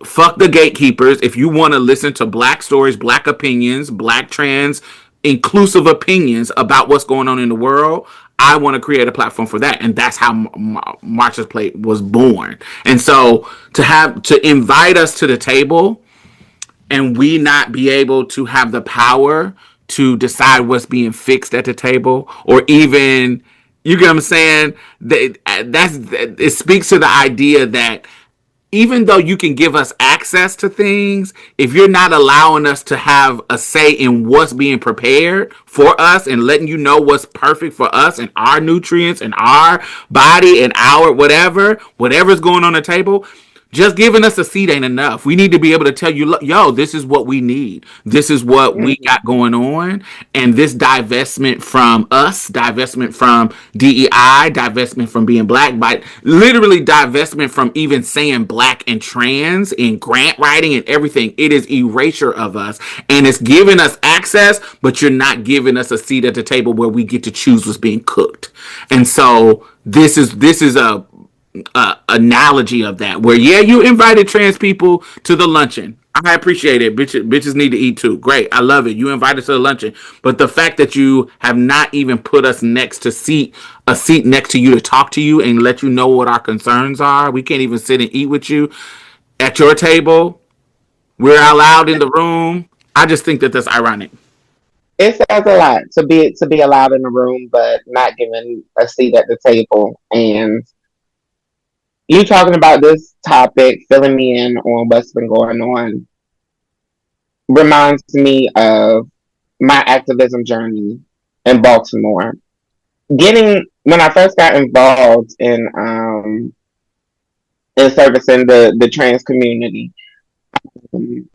Fuck the gatekeepers. If you want to listen to black stories, black opinions, black trans inclusive opinions about what's going on in the world, I want to create a platform for that. And that's how Marsha's Plate was born. And so to invite us to the table and we not be able to have the power to decide what's being fixed at the table, or even, you get what I'm saying? It speaks to the idea that even though you can give us access to things, if you're not allowing us to have a say in what's being prepared for us and letting you know what's perfect for us and our nutrients and our body and our whatever's going on the table, just giving us a seat ain't enough. We need to be able to tell you, this is what we need. This is what we got going on. And this divestment from us, divestment from DEI, divestment from being black, by literally divestment from even saying black and trans in grant writing and everything. It is erasure of us. And it's giving us access, but you're not giving us a seat at the table where we get to choose what's being cooked. And so this is a analogy of that, where you invited trans people to the luncheon. I appreciate it. Bitches need to eat too. Great. I love it. You invited us to the luncheon. But the fact that you have not even put us next to a seat next to you to talk to you and let you know what our concerns are. We can't even sit and eat with you at your table. We're allowed in the room. I just think that that's ironic. It says a lot to be allowed in the room, but not given a seat at the table. And you talking about this topic, filling me in on what's been going on, reminds me of my activism journey in Baltimore. When I first got involved in in servicing the trans community. Um,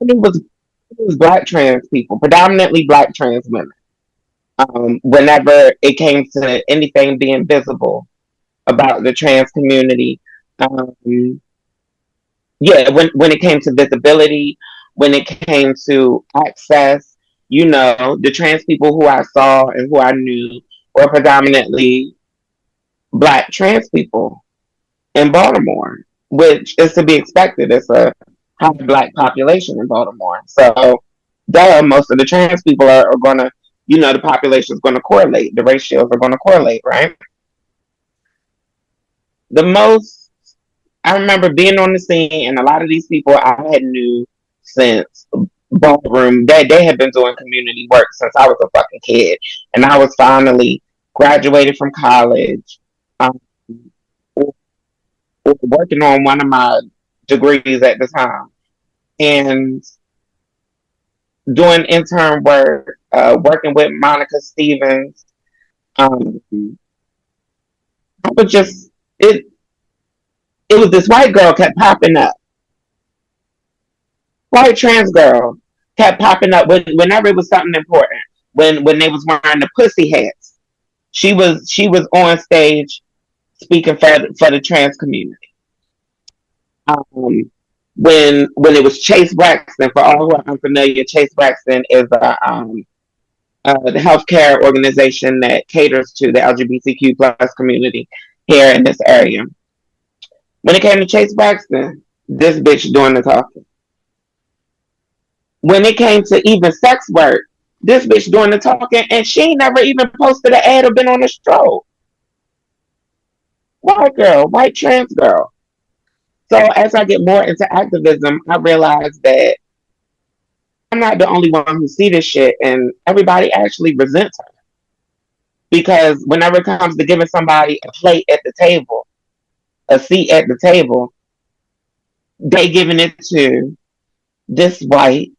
it was black trans people, predominantly black trans women. Whenever it came to anything being visible about the trans community, um, yeah, when it came to visibility, when it came to access, the trans people who I saw and who I knew were predominantly black trans people in Baltimore, which is to be expected. It's a high black population in Baltimore. So, most of the trans people are going to, the population is going to correlate. The ratios are going to correlate, right? The most, I remember being on the scene, and a lot of these people I had knew since ballroom. They had been doing community work since I was a fucking kid, and I was finally graduated from college, um, working on one of my degrees at the time, and doing intern work, working with Monica Stevens. Um, I was just it. It was this white girl kept popping up. White trans girl kept popping up whenever it was something important. When they was wearing the pussy hats, she was on stage speaking for the trans community. When it was Chase Braxton, for all who are unfamiliar, Chase Braxton is the healthcare organization that caters to the LGBTQ plus community here in this area. When it came to Chase Braxton, this bitch doing the talking. When it came to even sex work, this bitch doing the talking, and she ain't never even posted an ad or been on a stroll. White girl, white trans girl. So as I get more into activism, I realize that I'm not the only one who see this shit, and everybody actually resents her. Because whenever it comes to giving somebody a plate at the table, a seat at the table, they giving it to this white,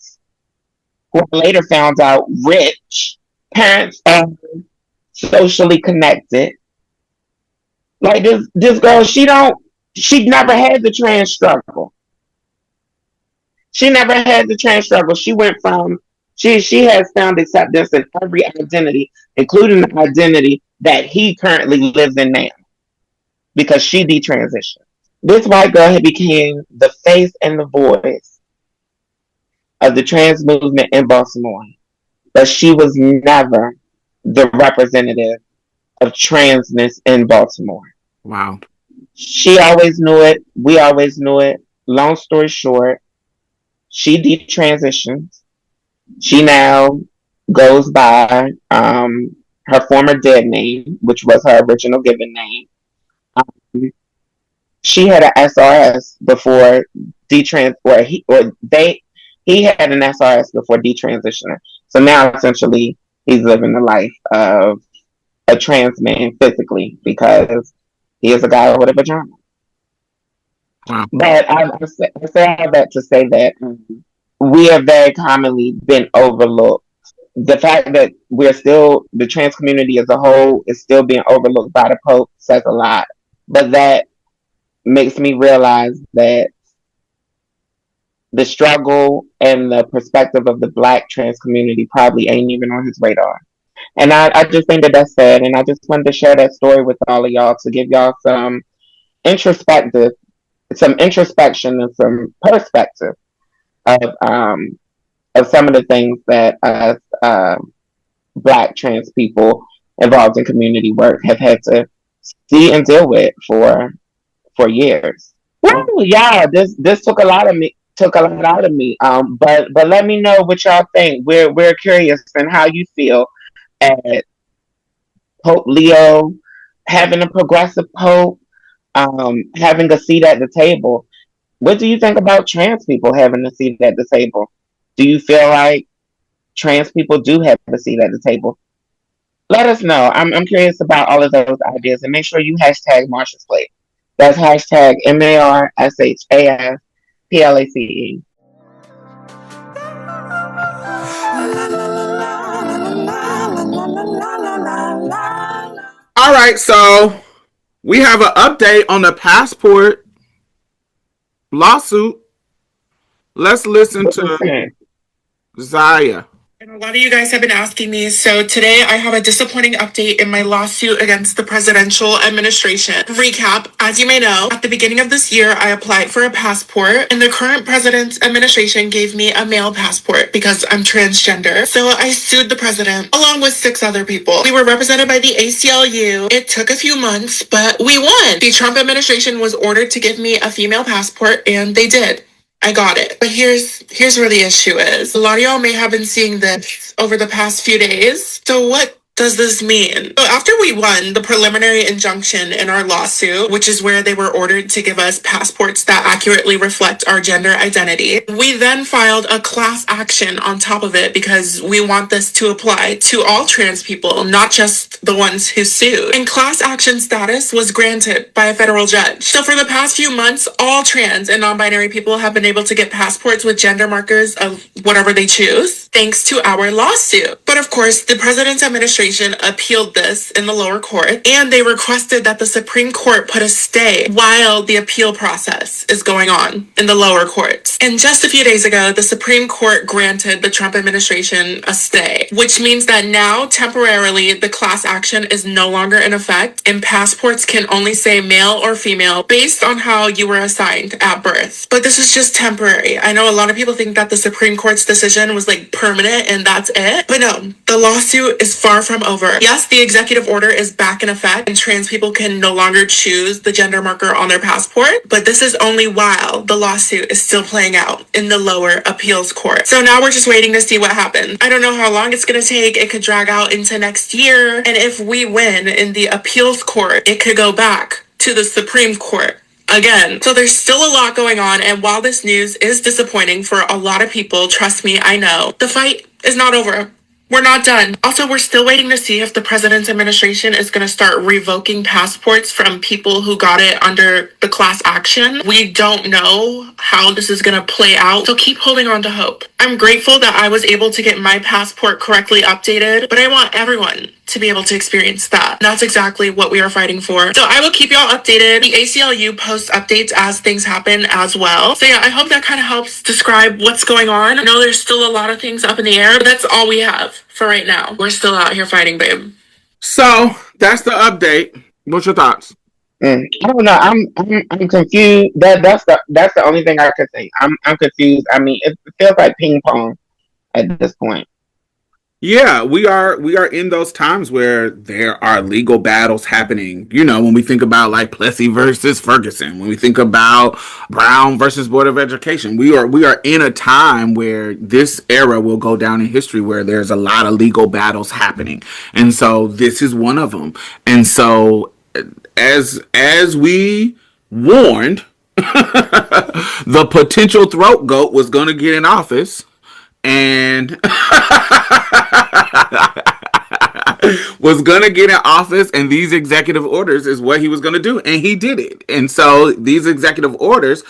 who I later found out rich, parents are socially connected. Like this girl, she never had the trans struggle. She never had the trans struggle. She went from she has found acceptance in every identity, including the identity that he currently lives in now, because she detransitioned. This white girl had became the face and the voice of the trans movement in Baltimore, but she was never the representative of transness in Baltimore. Wow. She always knew it. We always knew it. Long story short, she detransitions. She now goes by her former dead name, which was her original given name. She had an SRS before detrans, he had an SRS before detransitioning. So now essentially he's living the life of a trans man physically, because he is a guy with a vagina. Wow. But I say all that to say that we have very commonly been overlooked. The fact that the trans community as a whole is still being overlooked by the Pope says a lot. But that makes me realize that the struggle and the perspective of the black trans community probably ain't even on his radar. And I just think that that's sad. And I just wanted to share that story with all of y'all to give y'all some introspective, some introspection and some perspective of some of the things that black trans people involved in community work have had to see and deal with for years. Woo, yeah, this took a lot out of me. But let me know what y'all think. We're curious and how you feel at Pope Leo having a progressive pope, having a seat at the table. What do you think about trans people having a seat at the table? Do you feel like trans people do have a seat at the table? Let us know. I'm curious about all of those ideas, and make sure you hashtag Marsha's Plate. That's hashtag MARSHASPLACE. All right, so We have an update on the passport lawsuit. Let's listen What they to saying? Zaya. And a lot of you guys have been asking me, so today I have a disappointing update in my lawsuit against the presidential administration. Recap, as you may know, at the beginning of this year, I applied for a passport, and the current president's administration gave me a male passport because I'm transgender. So I sued the president, along with 6 other people. We were represented by the ACLU. It took a few months, but we won. The Trump administration was ordered to give me a female passport, and they did. I got it. But here's where the issue is. A lot of y'all may have been seeing this over the past few days. So what does this mean? So after we won the preliminary injunction in our lawsuit, which is where they were ordered to give us passports that accurately reflect our gender identity, we then filed a class action on top of it because we want this to apply to all trans people, not just the ones who sued. And class action status was granted by a federal judge. So for the past few months, all trans and non-binary people have been able to get passports with gender markers of whatever they choose, thanks to our lawsuit. But of course, the president's administration appealed this in the lower court, and they requested that the Supreme Court put a stay while the appeal process is going on in the lower courts. And just a few days ago, the Supreme Court granted the Trump administration a stay, which means that now, temporarily, the class action is no longer in effect, and passports can only say male or female based on how you were assigned at birth. But this is just temporary. I know a lot of people think that the Supreme Court's decision was like permanent and that's it, but no, the lawsuit is far from over. Yes, the executive order is back in effect and trans people can no longer choose the gender marker on their passport, but this is only while the lawsuit is still playing out in the lower appeals court. So now we're just waiting to see what happens. I don't know how long it's going to take. It could drag out into next year. And if we win in the appeals court, it could go back to the Supreme Court again. So there's still a lot going on, and while this news is disappointing for a lot of people, trust me, I know, the fight is not over. We're not done. Also, we're still waiting to see if the president's administration is going to start revoking passports from people who got it under the class action. We don't know how this is going to play out, so keep holding on to hope. I'm grateful that I was able to get my passport correctly updated, but I want everyone to be able to experience that. That's exactly what we are fighting for. So I will keep y'all updated. The ACLU posts updates as things happen as well. So yeah, I hope that kind of helps describe what's going on. I know there's still a lot of things up in the air, but that's all we have for right now. We're still out here fighting, babe. So that's the update. What's your thoughts? I don't know. I'm confused. That's the only thing I could say. I'm confused. I mean, it feels like ping pong at this point. Yeah, we are in those times where there are legal battles happening. You know, when we think about like Plessy versus Ferguson, when we think about Brown versus Board of Education, we are in a time where this era will go down in history where there's a lot of legal battles happening. And so this is one of them. And so as we warned, the potential throat goat was going to get in office and was going to get in office, and these executive orders is what he was going to do, and he did it. And so these executive orders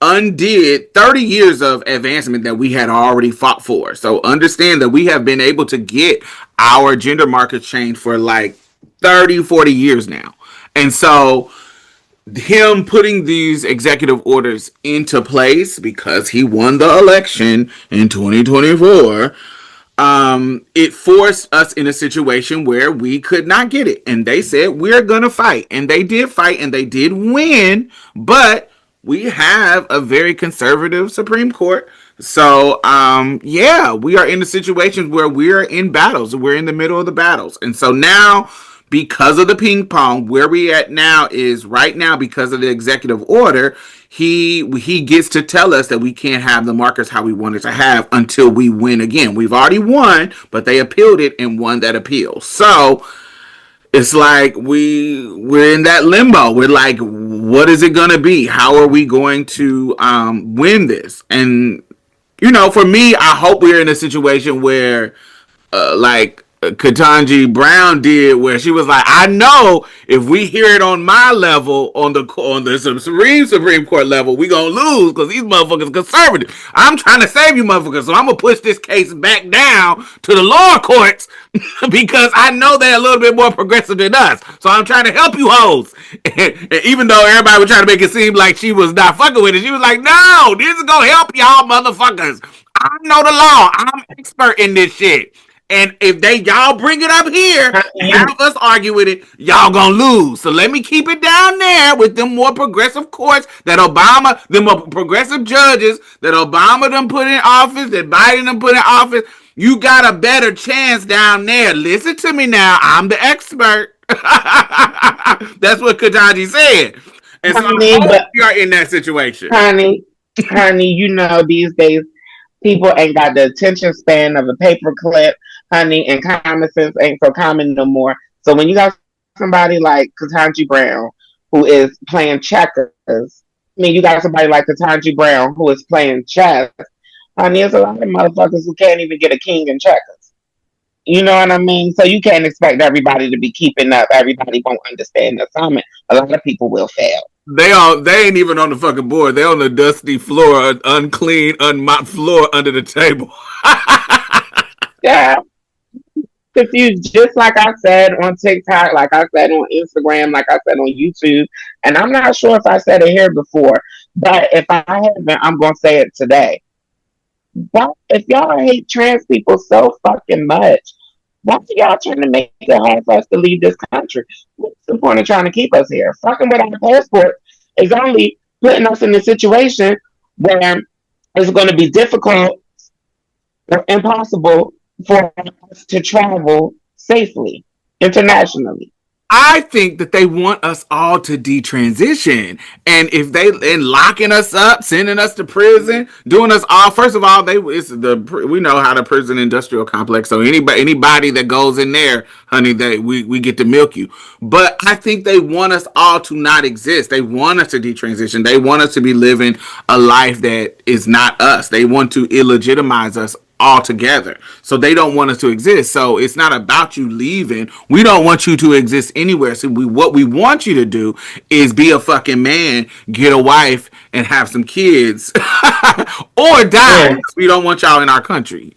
undid 30 years of advancement that we had already fought for. So understand that we have been able to get our gender markers changed for like 30, 40 years now. And so him putting these executive orders into place because he won the election in 2024, it forced us in a situation where we could not get it. And they said, we're going to fight. And they did fight and they did win. But we have a very conservative Supreme Court. So, yeah, we are in a situation where we're in battles. We're in the middle of the battles. And so now, because of the ping pong, where we at now is right now, because of the executive order, he gets to tell us that we can't have the markers how we wanted to have until we win again. We've already won, but they appealed it and won that appeal. So it's like we're in that limbo. We're like, what is it going to be? How are we going to win this? And, you know, for me, I hope we're in a situation where like Ketanji Brown did, where she was like, I know if we hear it on my level, on the Supreme Court level, we gonna lose because these motherfuckers conservative. I'm trying to save you motherfuckers, so I'm gonna push this case back down to the lower courts because I know they're a little bit more progressive than us. So I'm trying to help you hoes. And even though everybody was trying to make it seem like she was not fucking with it, she was like, no, this is gonna help y'all motherfuckers. I know the law. I'm expert in this shit. And if y'all bring it up here, have us argue with it, y'all gonna lose. So let me keep it down there with them more progressive courts that Obama, them more progressive judges that Obama done put in office, that Biden done put in office. You got a better chance down there. Listen to me now. I'm the expert. That's what Ketanji said. And so honey, I hope you are in that situation. Honey, you know these days people ain't got the attention span of a paperclip, honey, and common sense ain't so common no more. So when you got somebody like Ketanji Brown who is playing checkers, you got somebody like Ketanji Brown who is playing chess, honey, there's a lot of motherfuckers who can't even get a king in checkers. You know what I mean? So you can't expect everybody to be keeping up. Everybody won't understand the assignment. A lot of people will fail. They ain't even on the fucking board. They on the dusty floor, unclean, unmopped floor under the table. Yeah. Confused, just like I said on TikTok, like I said on Instagram, like I said on YouTube, and I'm not sure if I said it here before, but if I haven't, I'm gonna say it today. But if y'all hate trans people so fucking much, why are y'all trying to make it hard for us to leave this country? What's the point of trying to keep us here? Fucking without a passport is only putting us in a situation where it's going to be difficult or impossible for us to travel safely internationally. I think that they want us all to detransition, and if they locking us up, sending us to prison, doing us all. First of all, we know how the prison industrial complex. So anybody that goes in there, honey, we get to milk you. But I think they want us all to not exist. They want us to detransition. They want us to be living a life that is not us. They want to illegitimize us altogether. So they don't want us to exist. So it's not about you leaving. We don't want you to exist anywhere. So what we want you to do is be a fucking man, get a wife, and have some kids, or die. Yeah. We don't want y'all in our country.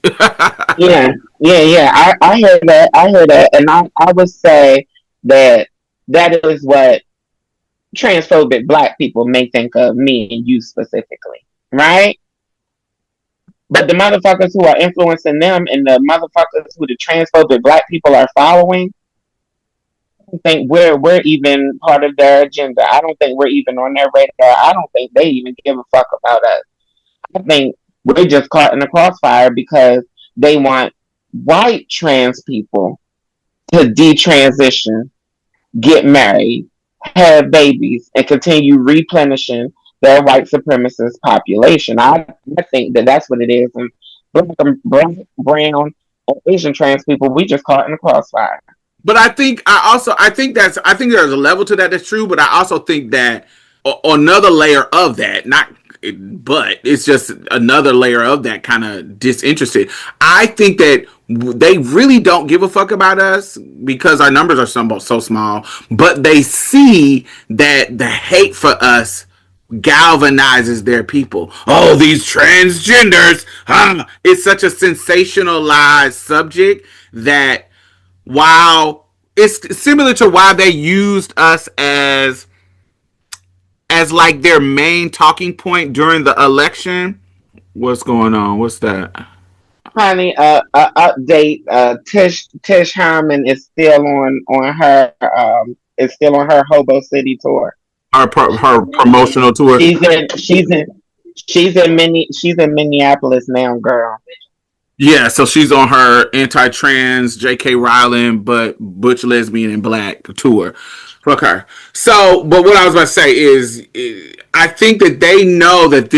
Yeah. I hear that, and I would say that is what transphobic Black people may think of me and you specifically, right? But the motherfuckers who are influencing them and the motherfuckers who the transphobic Black people are following, I don't think we're even part of their agenda. I don't think we're even on their radar. I don't think they even give a fuck about us. I think we're just caught in the crossfire because they want white trans people to detransition, get married, have babies, and continue replenishing their white supremacist population. I think that's what it is. And black, brown, or Asian trans people, we just caught in the crossfire. But I think there's a level to that that's true. But I also think that another layer of that, but it's just another layer of that kind of disinterested. I think that they really don't give a fuck about us because our numbers are so small, but they see that the hate for us galvanizes their people. Oh, these transgenders. It's such a sensationalized subject that while it's similar to why they used us as like their main talking point during the election. What's going on? What's that? Honey, update. Tish Harmon is still on her Hobo City tour. Her promotional tour. She's in Minneapolis now, girl. Yeah, so she's on her anti-trans, J.K. Rowling, but butch, lesbian, and Black tour. Fuck her. So, but what I was about to say is, I think that they know that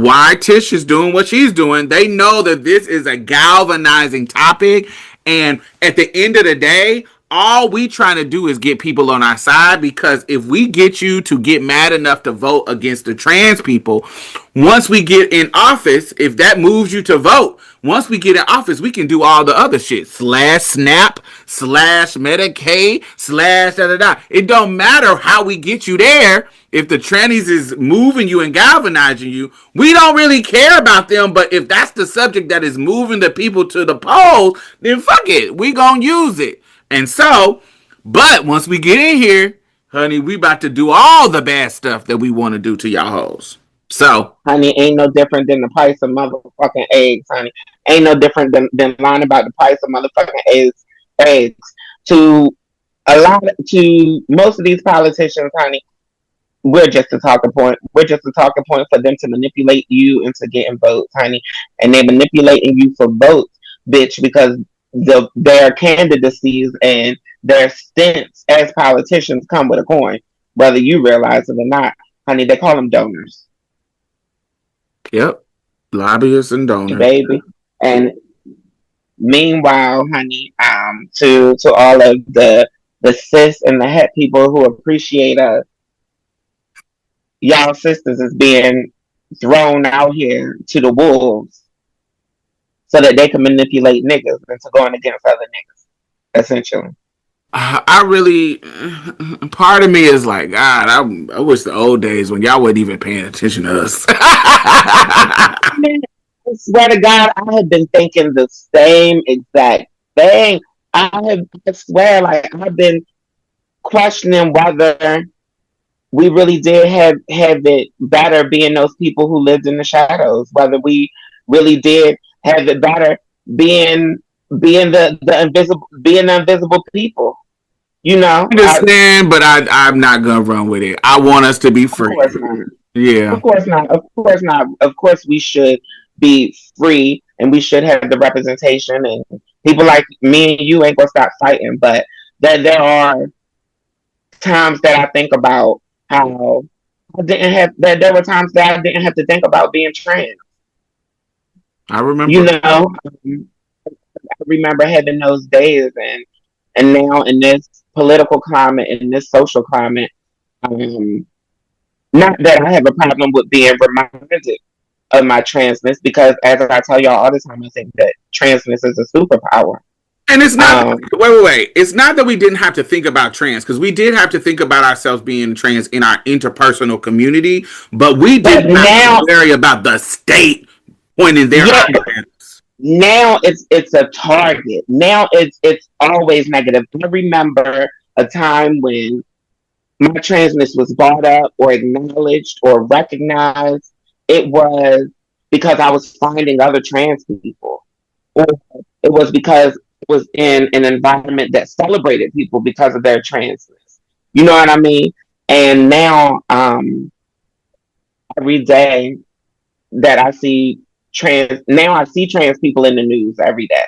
why Tish is doing what she's doing. They know that this is a galvanizing topic, and at the end of the day, all we trying to do is get people on our side, because if we get you to get mad enough to vote against the trans people, once we get in office, if that moves you to vote, once we get in office, we can do all the other shit. Slash SNAP, slash Medicaid, slash da da da. It don't matter how we get you there. If the trannies is moving you and galvanizing you, we don't really care about them. But if that's the subject that is moving the people to the polls, then fuck it. We gonna use it. And so, but once we get in here, honey, we about to do all the bad stuff that we want to do to y'all hoes. So, honey, ain't no different than the price of motherfucking eggs, honey. Ain't no different than lying about the price of motherfucking eggs. To most of these politicians, honey, we're just a talking point. We're just a talking point for them to manipulate you into getting votes, honey. And they're manipulating you for votes, bitch, because their candidacies and their stints as politicians come with a coin, whether you realize it or not. Honey, they call them donors. yep. Lobbyists and donors. Baby. And meanwhile, honey, to all of the cis and the het people who appreciate us, y'all sisters is being thrown out here to the wolves so that they can manipulate niggas into going against other niggas, essentially. I really, part of me is like, God, I wish the old days when y'all wasn't even paying attention to us. I swear to God, I have been thinking the same exact thing. I swear, like, I've been questioning whether we really did have it better being those people who lived in the shadows, whether we really did have it better being the invisible people. You know, I understand, but I'm not gonna run with it. I want us to be free. Of course not. Yeah. Of course not. Of course not. Of course we should be free and we should have the representation, and people like me and you ain't gonna stop fighting. But there are times that I think about how there were times that I didn't have to think about being trans. I remember. You know, I remember having those days, and now in this political climate, in this social climate, not that I have a problem with being reminded of my transness, because as I tell y'all all the time, I think that transness is a superpower. And it's not, wait. It's not that we didn't have to think about trans, because we did have to think about ourselves being trans in our interpersonal community, but we did not worry about the state pointing their eyes. Now it's a target. Now it's always negative. I remember a time when my transness was brought up or acknowledged or recognized. It was because I was finding other trans people, or it was because it was in an environment that celebrated people because of their transness. You know what I mean? And now, every day that I see trans people in the news every day.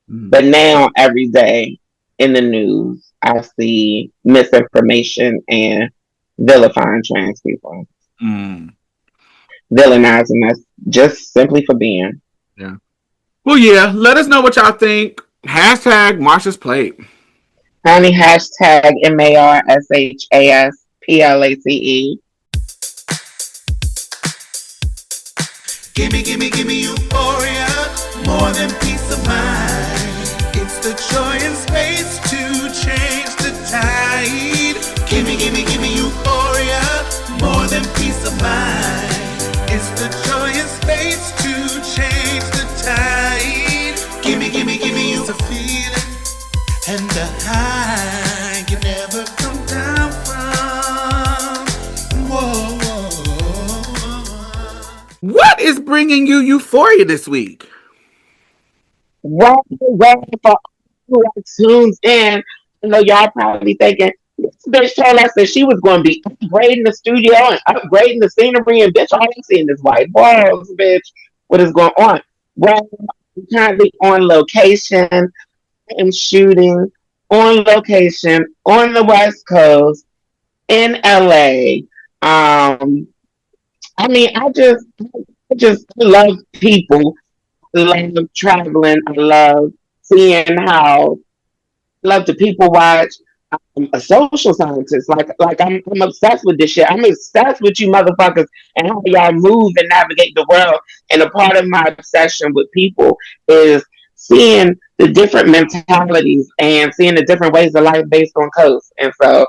Mm-hmm. But now every day in the news, I see misinformation and vilifying trans people. Villainizing us just simply for being. Yeah. Well, yeah. Let us know what y'all think. Hashtag Marsha's Plate. Honey, hashtag MARSHASPLACE. Gimme euphoria, more than peace of mind. It's the joy and space to change the tide. Gimme euphoria, more than peace of mind. It's the joy and space to change the tide. Gimme it's a feeling and a high you never come down from. Whoa. What is bringing you euphoria this week? Well, for who tunes in, I know y'all probably thinking, this bitch told us that she was going to be upgrading the studio and upgrading the scenery, and bitch, all I'm seeing is white walls, bitch. What is going on? Well, I'm currently on location. I am shooting on location on the West Coast in LA. I mean, I just love people. I love traveling. I love seeing how love to people watch. I'm a social scientist. Like I'm obsessed with this shit. I'm obsessed with you motherfuckers and how y'all move and navigate the world. And a part of my obsession with people is seeing the different mentalities and seeing the different ways of life based on coast. And so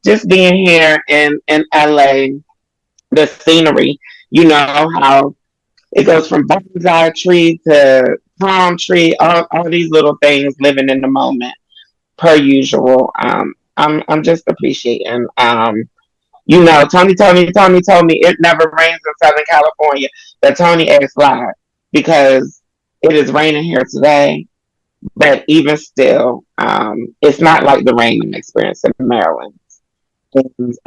just being here in LA, the scenery, you know, how it goes from bonsai tree to palm tree, all these little things living in the moment per usual. I'm just appreciating. You know, Tony told me it never rains in Southern California. That Tony asked live because it is raining here today. But even still, it's not like the rain I'm experiencing in Maryland. And,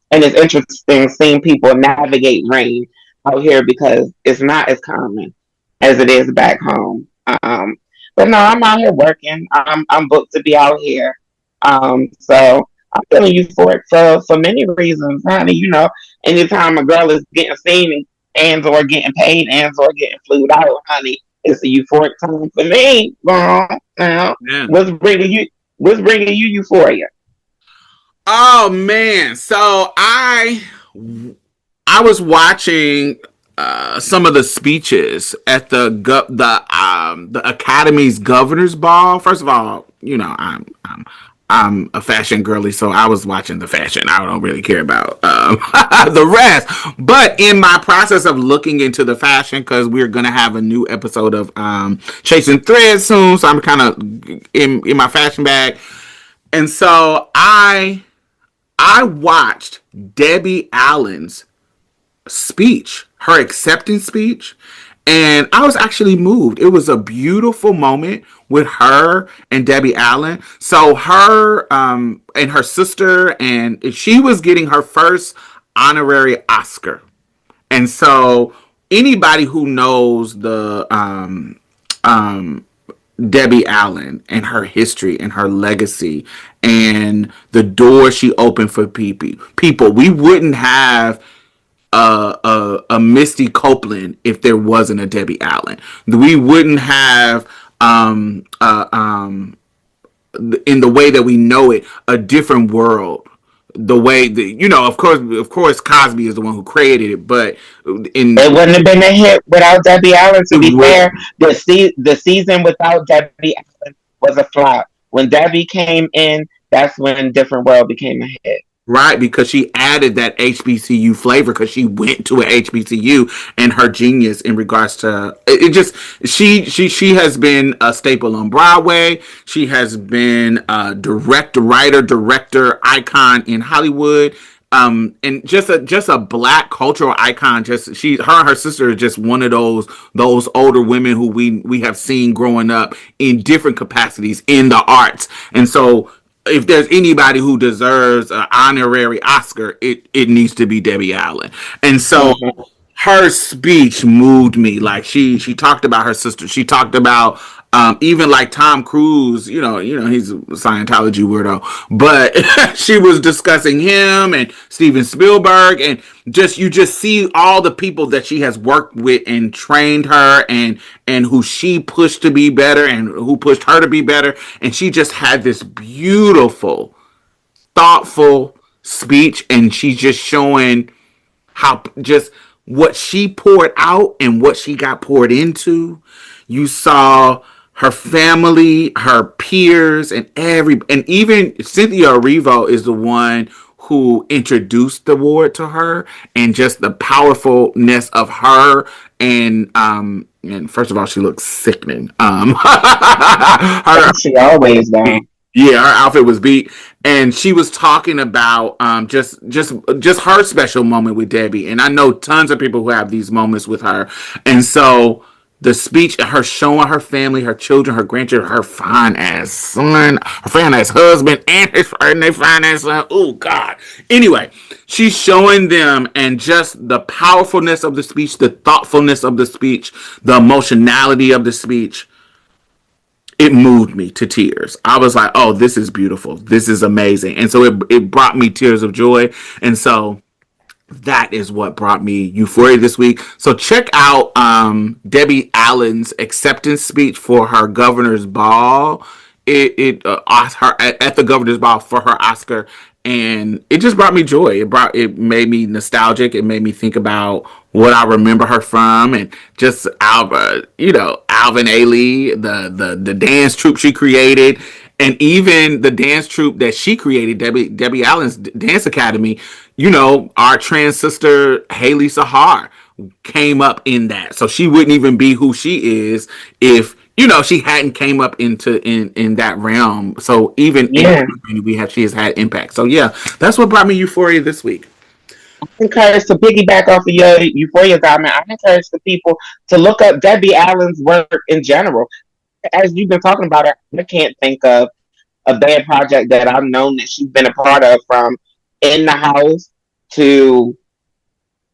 and it's interesting seeing people navigate rain out here because it's not as common as it is back home. But no, I'm out here working. I'm booked to be out here. So I'm feeling euphoric for many reasons, honey. You know, anytime a girl is getting seen and or getting paid and or getting flued out, honey, it's a euphoric time for me. Girl, now, Yeah. what's bringing you euphoria? Oh man, so I was watching some of the speeches at the Academy's Governor's Ball. First of all, you know I'm a fashion girly, so I was watching the fashion. I don't really care about the rest. But in my process of looking into the fashion, because we're gonna have a new episode of Chasing Threads soon, so I'm kind of in my fashion bag, and so I watched Debbie Allen's speech, her acceptance speech, and I was actually moved. It was a beautiful moment with her and Debbie Allen. So her and her sister, and she was getting her first honorary Oscar. And so anybody who knows the Debbie Allen and her history and her legacy and the door she opened for people, we wouldn't have a Misty Copeland if there wasn't a Debbie Allen. We wouldn't have in the way that we know it, a different world. The way that, you know, of course, Cosby is the one who created it, but It wouldn't have been a hit without Debbie Allen. To be fair, the season without Debbie Allen was a flop. When Debbie came in, that's when Different World became a hit. Right, because she added that HBCU flavor because she went to an HBCU, and her genius in regards to it just she has been a staple on Broadway. She has been a director icon in Hollywood. And just a black cultural icon. Just her and her sister are just one of those older women who we have seen growing up in different capacities in the arts. And so if there's anybody who deserves an honorary Oscar, it needs to be Debbie Allen. And so her speech moved me. Like she talked about her sister. She talked about even like Tom Cruise, you know, he's a Scientology weirdo, but she was discussing him and Steven Spielberg, and you just see all the people that she has worked with and trained her and who she pushed to be better and who pushed her to be better. And she just had this beautiful, thoughtful speech, and she's just showing how just what she poured out and what she got poured into. You saw her family, her peers, and even Cynthia Erivo is the one who introduced the award to her, and just the powerfulness of her. And first of all, she looks sickening. She always does. Yeah, her outfit was beat, and she was talking about just her special moment with Debbie. And I know tons of people who have these moments with her, and so the speech, her showing her family, her children, her grandchildren, her fine ass son, her fine ass husband, and their fine ass son. Oh God. Anyway, she's showing them, and just the powerfulness of the speech, the thoughtfulness of the speech, the emotionality of the speech. It moved me to tears. I was like, oh, this is beautiful. This is amazing. And so it brought me tears of joy. And so that is what brought me euphoria this week. So check out Debbie Allen's acceptance speech for her governor's ball. her at the governor's ball for her Oscar, and it just brought me joy. It made me nostalgic. It made me think about what I remember her from, and just Alvin Ailey, the dance troupe she created, and even the dance troupe that she created, Debbie Allen's Dance Academy. Our trans sister Haley Sahar came up in that, so she wouldn't even be who she is if she hadn't came up in that realm. So even she has had impact. So yeah, that's what brought me Euphoria this week. I encourage to piggyback off of your Euphoria comment. I encourage the people to look up Debbie Allen's work in general. As you've been talking about it, I can't think of a band project that I've known that she's been a part of, from In the House to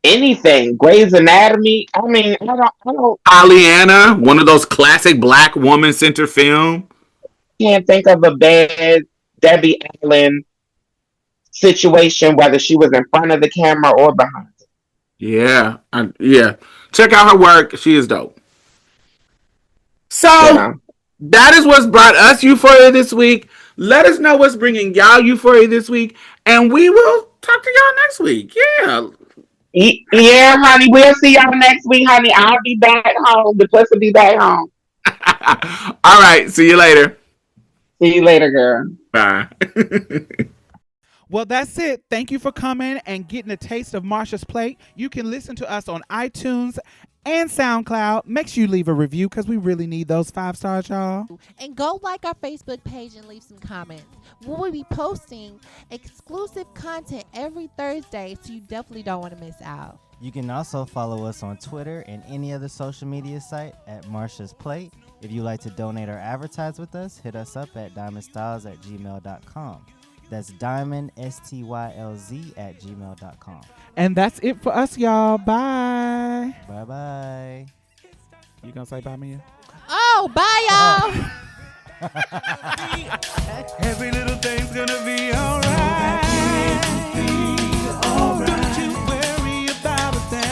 anything. Grey's Anatomy. I mean, I don't. Pollyanna, one of those classic Black woman-centered film. Can't think of a bad Debbie Allen situation, whether she was in front of the camera or behind it. Yeah. Check out her work. She is dope. So that is what's brought us Euphoria this week. Let us know what's bringing y'all Euphoria this week, and we will talk to y'all next week. Yeah, honey. We'll see y'all next week, honey. I'll be back home. The puss will be back home. All right. See you later. See you later, girl. Bye. Well, that's it. Thank you for coming and getting a taste of Marsha's Plate. You can listen to us on iTunes and SoundCloud. Make sure you leave a review because we really need those 5 stars, y'all. And go like our Facebook page and leave some comments. We'll be posting exclusive content every Thursday, so you definitely don't want to miss out. You can also follow us on Twitter and any other social media site at Marsha's Plate. If you'd like to donate or advertise with us, hit us up at diamondstylz@gmail.com. That's diamondstylz@gmail.com. And that's it for us, y'all. Bye. Bye-bye. You gonna say bye, Mia? Oh, bye, y'all. Every little thing's gonna be alright. Don't you worry about a thing.